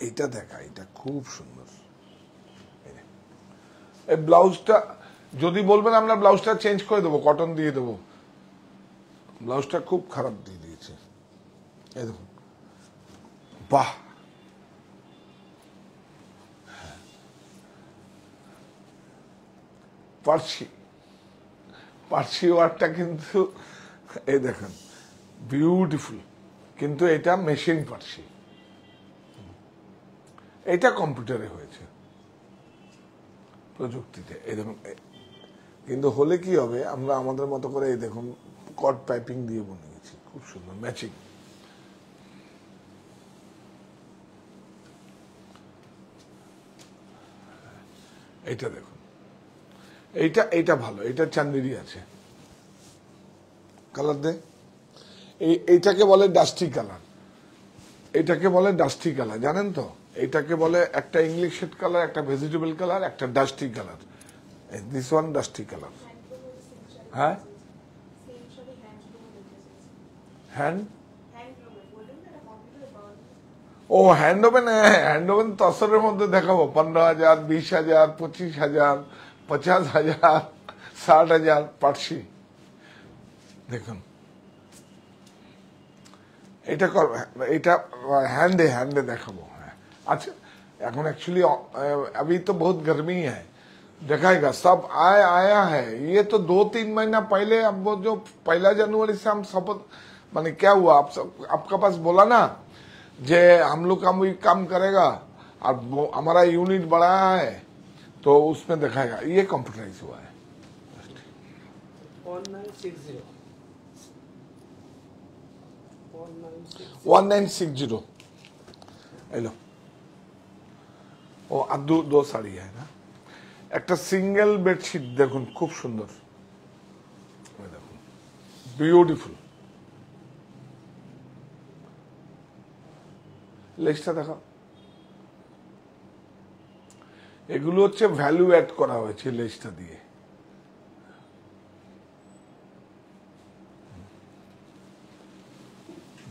এইটা দেখা, এটা খুব সুন্দর। এই ব্লাউজটা যদি বলবেন আমরা ব্লাউজটা চেঞ্জ করে দেবো, কটন দিয়ে দেবো। ব্লাউজটা খুব খারাপ দিয়ে দিয়েছে। এই দেখুন, বাহ, পার্সি, পার্সি ওয়ার্কটা কিন্তু এই দেখেন বিউটিফুল, কিন্তু এটা মেশিন পার্সি, এটা কম্পিউটারে হয়েছে প্রযুক্তিতে। এই দেখুন, কিন্তু হলে কি হবে, আমরা আমাদের মতো করে এই দেখুন কট পাইপিং দিয়ে বানিয়েছি, খুব সুন্দর ম্যাচিং। এইটা দেখুন, এইটা ভালো, এটা চান্দেরি আছে। কালার দে, এইটাকে বলে ডাস্টি কালার, এটাকে বলে ডাস্টি কালার, জানেন তো? এটাকে বলে একটা ইংলিশ শেড কালার, একটা ভেজিটেবল কালার, একটা dusty colour. This one dusty colour. হ্যাঁ, হ্যান্ড, ও হ্যান্ড ওভেন। হ্যান্ড ওভেন তসরের মধ্যে দেখাবো, 15,000, 20,000, 25,000, 50,000, 60,000 পার্সি। দেখুন এটা এটা হ্যান্ডে দেখাবো। হ্যাঁ अच्छा এখন एक्चुअली अभी तो बहुत गर्मी है, दिखाएगा सब आया है। ये तो 2-3 महीना पहले, अब वो जो 1 जनवरी से हम शपथ माने क्या हुआ, आपका पास बोला ना जे हम लोग काम करेगा और हमारा यूनिट बढ़ाया है, तो उसमें दिखाएगा। ये कंप्यूटराइज हुआ है। 1960 এলো ও আর দো শাড়ি है ना। একটা সিঙ্গেল বেডশিট দেখুন খুব সুন্দর, দেখুন বিউটিফুল। লেসটা দেখো, এগুলো হচ্ছে ভ্যালু অ্যাড করা হয়েছে লেসটা দিয়ে।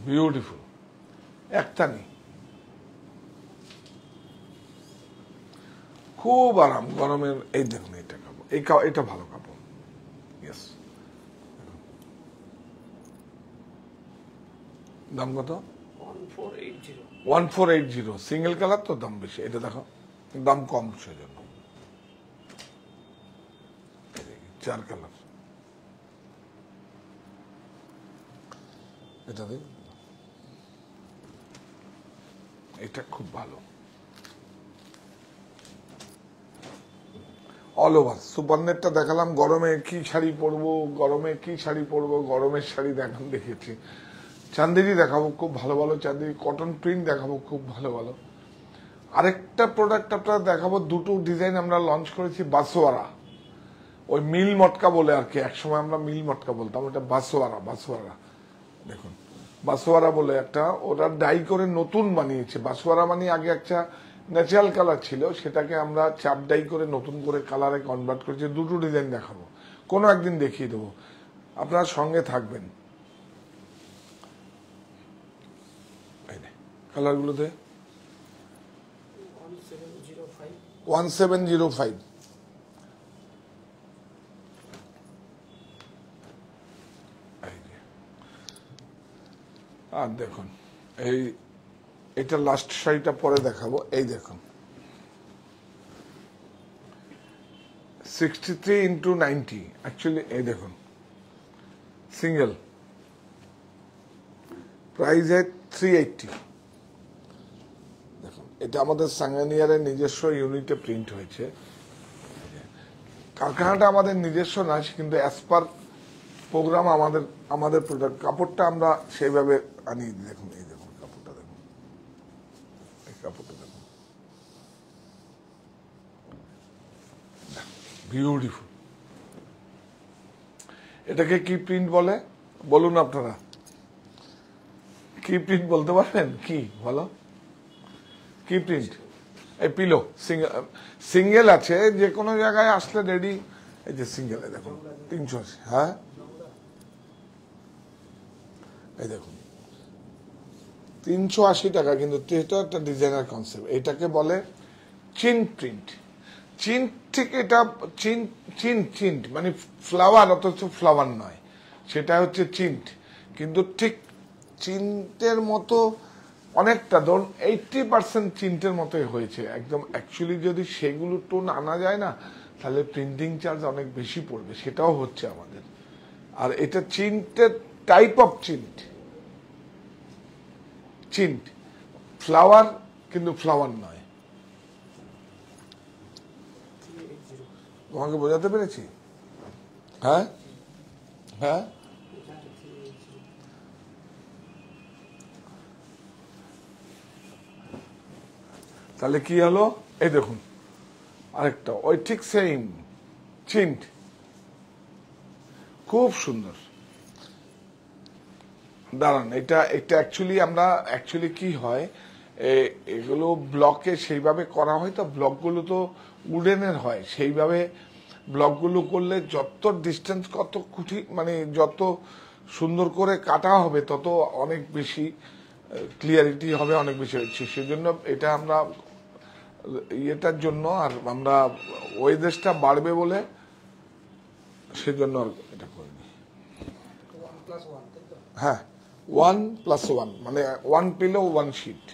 বিউটিফুল, একটানি খুব আরাম গরমের। এই দেখুন এটা কাপড়, এটা ভালো কাপড়। ইয়েস, দাম কত? 1480। সিঙ্গেল কালার তো দাম বেশি, এটা দেখো দাম কম সেজন্য। 4 কালার, এটা দেখ, এটা খুব ভালো। অল ওভার সুপারনেটটা দেখালাম। গরমে কি শাড়ি পরবো, গরমের শাড়ি দেখিয়েছি। চান্দেরি দেখাবো খুব ভালো ভালো চান্দেরি, কটন প্রিন্ট দেখাবো খুব ভালো ভালো। আরেকটা প্রোডাক্ট আপনারা দেখাবো, দুটো ডিজাইন আমরা লঞ্চ করেছি। বাসোয়ারা, ওই মিল মটকা বলে আর কি, একসময় আমরা মিল মটকা বলতাম, ওটা বাসোয়ারা। দেখুন বাসোয়ারা বলে একটা, ওটা ডাই করে নতুন বানিয়েছে। বাসোয়ারা মানে আগে একটা ন্যাচারাল কালার ছিল, সেটাকে আমরা চাপ ডাই করে নতুন করে কালারে কনভার্ট করেছি। দুটো ডিজাইন দেখাবো, কোনো একদিন দেখিয়ে দেবো, আপনারা সঙ্গে থাকবেন। কালারগুলোতে 1705। আর দেখুন এটা লাস্ট শাড়িটা পরে দেখাবো। এই দেখুন 63x90, অ্যাকচুয়ালি এই দেখুন সিঙ্গেল, প্রাইস है 380। দেখুন এটা আমাদের সাঙ্গানিয়ারের নিজস্ব ইউনিটে প্রিন্ট হয়েছে। কারখানাটা আমাদের নিজস্ব না, কিন্তু অ্যাজ পার প্রোগ্রাম আমাদের প্রোডাক্ট। কাপড়টা আমরা সেইভাবে আনি। দেখুন এই দেখুন কাপড়টা, দেখুন এই কাপড়টা দেখুন, বিউটিফুল। এটাকে কি প্রিন্ট বলে বলুন আপনারা? কি প্রিন্ট বলতে পারবেন? কি বলো, কি প্রিন্ট? এই পিলো সিঙ্গেল আছে, যে কোনো জায়গায় আসলে রেডি। এই যে সিঙ্গেলে দেখুন 380। হ্যাঁ এই দেখুন 380 টাকা, কিন্তু এটা একটা ডিজাইনার কনসেপ্ট। এটাকে বলে চিন প্রিন্ট। চিন ঠিক এটা চিন্ট মানে ফ্লাওয়ার, অথচ ফ্লাওয়ার নয়, সেটা হচ্ছে চিন্ট। কিন্তু ঠিক চিন্টের মতো অনেকটা, ধরুন 80% চিন্টের মতোই হয়েছে একদম। অ্যাকচুয়ালি যদি সেগুলো টোন আনা যায় না, তাহলে প্রিন্টিং চার্জ অনেক বেশি পড়বে, সেটাও হচ্ছে আমাদের। আর এটা চিন্টের টাইপ অফ চিন্ট, ফ্লাওয়ার কিন্তু ফ্লাওয়ার নয়। তোমাকে বোঝাতে পেরেছি? হ্যাঁ হ্যাঁ, তাহলে কি হলো? এই দেখুন আরেকটা, ওই ঠিক সেম চিন্ট, খুব সুন্দর। দাঁড়ান, এটা অ্যাকচুয়ালি আমরা কি হয়, এগুলো ব্লকে সেইভাবে করা হয়, তো ব্লকগুলো তো উডেনের হয়, সেইভাবে ব্লকগুলো করলে যত ডিস্টেন্স, কত কুঠি মানে যত সুন্দর করে কাটা হবে, তত অনেক বেশি ক্লিয়ারিটি হবে, অনেক বেশি হচ্ছে। সেজন্য এটা আমরা ইয়েটার জন্য, আর আমরা ওয়েদেশটা বাড়বে বলে সেজন্য আর এটা করিনি। হ্যাঁ 1+1 মানে 1 পিলো 1 শিট।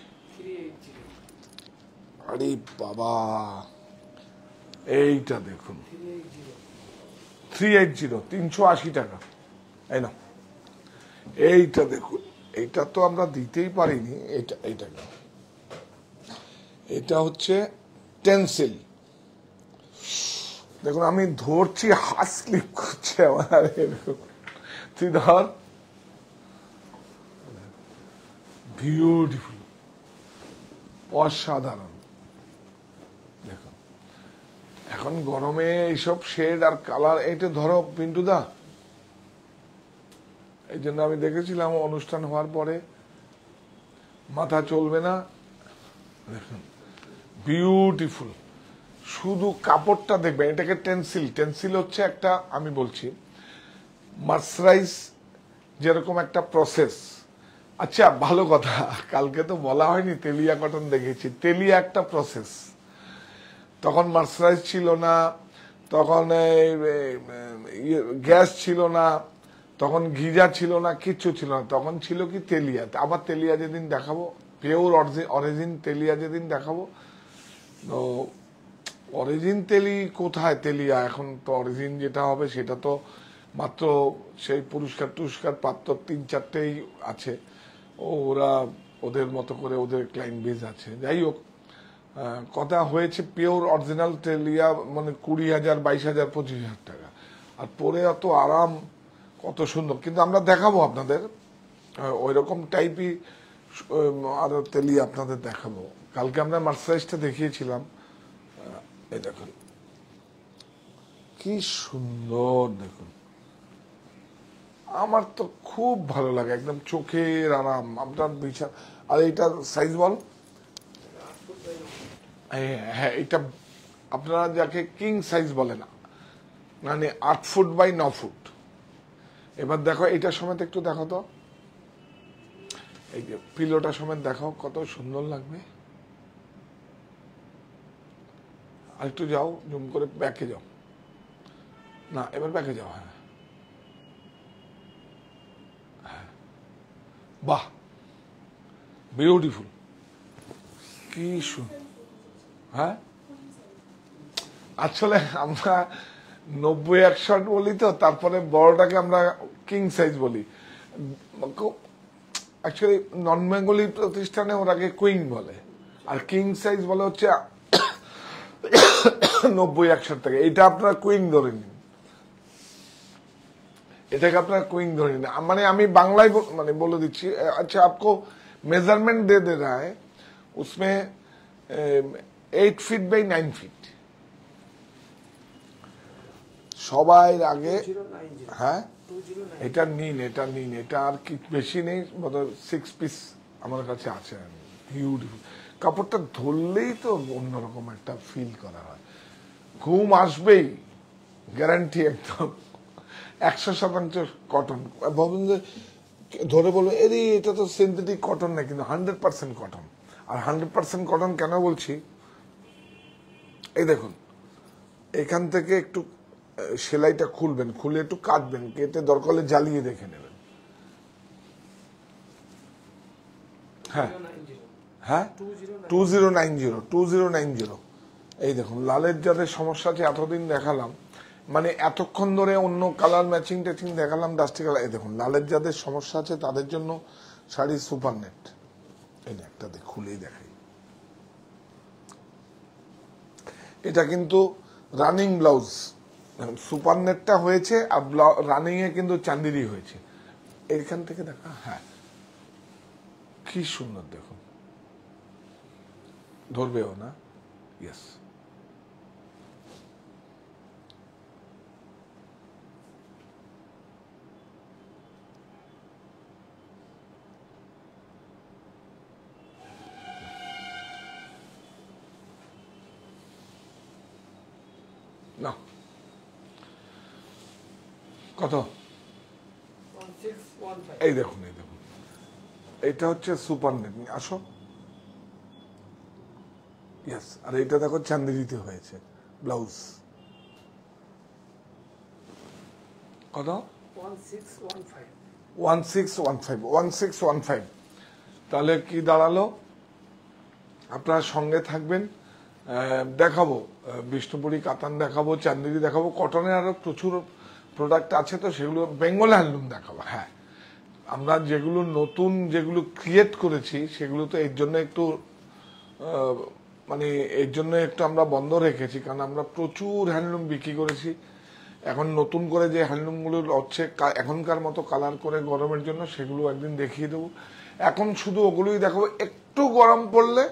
আরে বাবা এইটা দেখুন 380 380 টাকা। এই না এইটা দেখুন, এইটা তো আমরা দিতেই পারিনি। এইটা এটা হচ্ছে টেন্সিল। দেখুন আমি ধরছি, হাত স্লিপ করছে আমার। তুই ধর, বিউটিফুল, অসাধারণ। দেখুন এখন গরমে এইসব শেড আর কালার, এইটা ধরো পিন্টুদা, এই জন্য আমি দেখেছিলাম অনুষ্ঠান হওয়ার পরে মাথা চলবে না। দেখুন বিউটিফুল, শুধু কাপড়টা দেখবেন। এটাকে টেন্সিল, টেন্সিল হচ্ছে একটা, আমি বলছি মার্সারাইজ যেরকম একটা প্রসেস। আচ্ছা ভালো কথা, কালকে তো বলা হয়নি তেলিয়া কটন দেখেছি। তেলিয়া একটা প্রসেস, তখন মার্সারাইজ ছিল না, তখন গ্যাস ছিল না, তখন গিজার ছিল না, কিচ্ছু ছিল না। তখন ছিল কি তেলিয়া। আবার তেলিয়া যেদিন দেখাবো, পিওর অরিজিন তেলিয়া যেদিন দেখাবো, তো অরিজিন তেলি কোথায় তেলিয়া, এখন তো অরিজিন যেটা হবে সেটা তো মাত্র সেই পুরস্কার টুরস্কার প্রাপ্ত 3-4টেই আছে। ওরা ওদের মতো করে ওদের ক্লায়েন্ট বেজ আছে। যাই হোক, কথা হয়েছে পিওর অরিজিনাল তেলিয়া মানে 20,000, 22,000, 25,000 টাকা। আর পরে এত আরাম, কত সুন্দর। কিন্তু আমরা দেখাবো আপনাদের ওই রকম টাইপই আরো তেলিয়া আপনাদের দেখাবো। কালকে আমরা মার্সারাইজটা দেখিয়েছিলাম। এই দেখুন কি সুন্দর, দেখুন আমার তো খুব ভালো লাগে, একদম চোখের আরাম। আপনার বিছানা, আর এইটার সাইজ বল। হ্যাঁ এটা আপনারা যাকে কিং সাইজ বলে না, মানে 8 ফুট বাই 9 ফুট। এবার দেখো এটা সমেত একটু দেখো তো, এই যে পিলোটা সমেত দেখো কত সুন্দর লাগবে। আর একটু যাও, জুম করে ব্যাকে যাও, না এবার ব্যাকে যাও। হ্যাঁ বাহ বিউটিফুল, কি হ্যাঁ আসলে আমরা 90-100 বলি তো, তারপরে বড়টাকে আমরা কিং সাইজ বলি। অ্যাকচুয়ালি নন বেঙ্গলি প্রতিষ্ঠানে ওরাকে কুইং বলে, আর কিং সাইজ বলে হচ্ছে 90-100 টাকা। এটা আপনারা কুইং ধরে নিন, এটাকে আপনারা কুইং ধরে নিন। মানে আমি বাংলায় মানে বলে দিচ্ছি। अच्छा आपको मेजरमेंट दे दे रहा है, उसमें 8 फीट बाई 9 फीट। সবাই আগে হ্যাঁ এটা নিন, এটা নিন, এটা আর কি বেশি নেই, বোধহয় 6 পিস আমার কাছে আছে। বিউটিফুল, কাপড়টা ধরলেই তো অন্যরকম একটা ফিল করা হয়, ঘুম আসবেই গ্যারান্টি একদম। 100% কটন। ভাবুন যে ধরে বলবো এরে এটা তো সিনথেটিক কটন না, কিন্তু 100% কটন। আর 100% কটন কেন বলছি, এই দেখুন এখান থেকে একটু সেলাইটা খুলবেন, খুলে একটু কাটবেন, কেটে দরকার হলে জ্বালিয়ে দেখে নেবেন। হ্যাঁ হ্যাঁ 2090। এই দেখুন লালের যাদের সমস্যা আছে, এতদিন দেখালাম, মানে এতক্ষণ ধরে অন্য কালার ম্যাচিং ট্যাচিং দেখালাম, ডাস্টি কালার। এই দেখুন লালের যাদের সমস্যা আছে তাদের জন্য শাড়ি সুপার নেট। এই একটা খুলেই দেখাই, এটা কিন্তু রানিং ব্লাউজ। সুপার নেটটা হয়েছে আর রানিং এ কিন্তু চান্দিরি হয়েছে। এইখান থেকে দেখা, হ্যাঁ কি সুন্দর দেখুন, ধরবেও না। ইয়েস না কত, এই দেখুন, এই দেখুন এটা হচ্ছে সুপার নেট। আসো, ইয়েস। আর এটা দেখো চান্দিরিতে হয়েছে ব্লাউজ। কত? 1615 1615 তাহলে কি দাঁড়ালো? আপনারা সঙ্গে থাকবেন, দেখাবো বিষ্ণুপুরি কাতান দেখাবো, চান্দেরি দেখাবো, কটনের আরো প্রচুর প্রোডাক্ট আছে, তো সেগুলো বেঙ্গল হ্যান্ডলুম দেখাবো। হ্যাঁ, আমরা যেগুলো নতুন যেগুলো ক্রিয়েট করেছি সেগুলো তো এর জন্য একটু মানে এর জন্য একটু আমরা বন্ধ রেখেছি, কারণ আমরা প্রচুর হ্যান্ডলুম বিক্রি করেছি। এখন নতুন করে যে হ্যান্ডলুমগুলো হচ্ছে এখনকার মতো কালার করে গরমের জন্য, সেগুলো একদিন দেখিয়ে দেবো। এখন শুধু ওগুলোই দেখাবো, একটু গরম পড়লে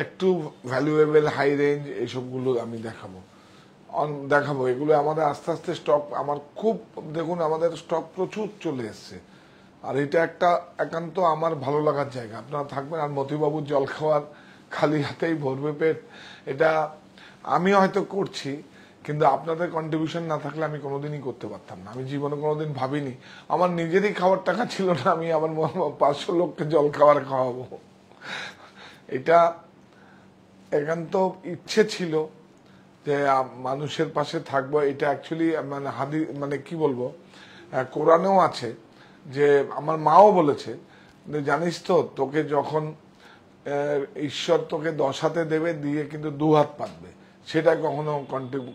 একটু ভ্যালুয়েবল হাই রেঞ্জ এইসবগুলো আমি দেখাবো। এগুলো আমাদের আস্তে আস্তে স্টক, আমার খুব দেখুন আমাদের স্টক প্রচুর চলে এসছে, আর এটা একটা একান্ত আমার ভালো লাগার জায়গা। আপনারা থাকবেন, আর মতিবাবুর জল খাওয়ার খালি হাতেই ভরবে পেট, এটা আমি হয়তো করছি, কিন্তু আপনাদের কন্ট্রিবিউশন না থাকলে আমি কোনোদিনই করতে পারতাম না। আমি জীবনে কোনোদিন ভাবিনি, আমার নিজেরই খাওয়ার টাকা ছিল না, আমি আমার 500 লোককে জল খাওয়াবো। এটা একান্ত ইচ্ছে ছিল যে মানুষের পাশে থাকবো। এটা অ্যাকচুয়ালি মানে কি বলবো, কোরআনেও আছে, যে আমার মাও বলেছে যে জানিস তো, তোকে যখন ঈশ্বর তোকে 10 হাতে দেবে, দিয়ে কিন্তু 2 হাত পাতবে, সেটা কখনো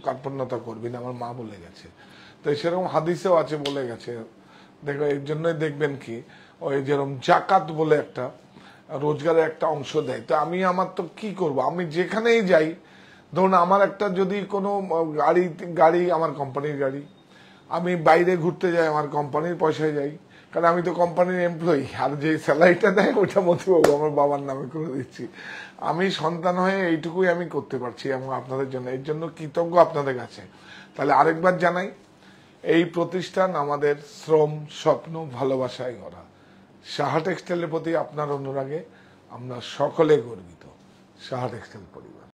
কার্পণ্যতা করবি না, আমার মা বলে গেছে। তো সেরকম হাদিসেও আছে, বলে গেছে। দেখো, এর জন্যই দেখবেন কি, ওই যেরকম জাকাত বলে একটা রোজগারের একটা অংশ দেয়। তো আমি আমার তো কি করব, আমি যেখানেই যাই, ধরুন আমার একটা যদি কোনো গাড়ি আমার কোম্পানির গাড়ি, আমি বাইরে ঘুরতে যাই আমার কোম্পানির পয়সায় যাই, কারণ আমি তো কোম্পানির এমপ্লয়ি, আর যে স্যালারিটা দেয় ওইটা মতিবাবু আমার বাবার নামে করে দিচ্ছি। আমি সন্তান হয়ে এইটুকুই আমি করতে পারছি, এবং আপনাদের জন্য এর জন্য কৃতজ্ঞ আপনাদের কাছে। তাহলে আরেকবার জানাই, এই প্রতিষ্ঠান আমাদের শ্রম, স্বপ্ন, ভালোবাসায় গড়া। সাহা টেক্সটাইলের প্রতি আপনার অনুরাগে আমরা সকলে গর্বিত। সাহা টেক্সটাইল পরিবার।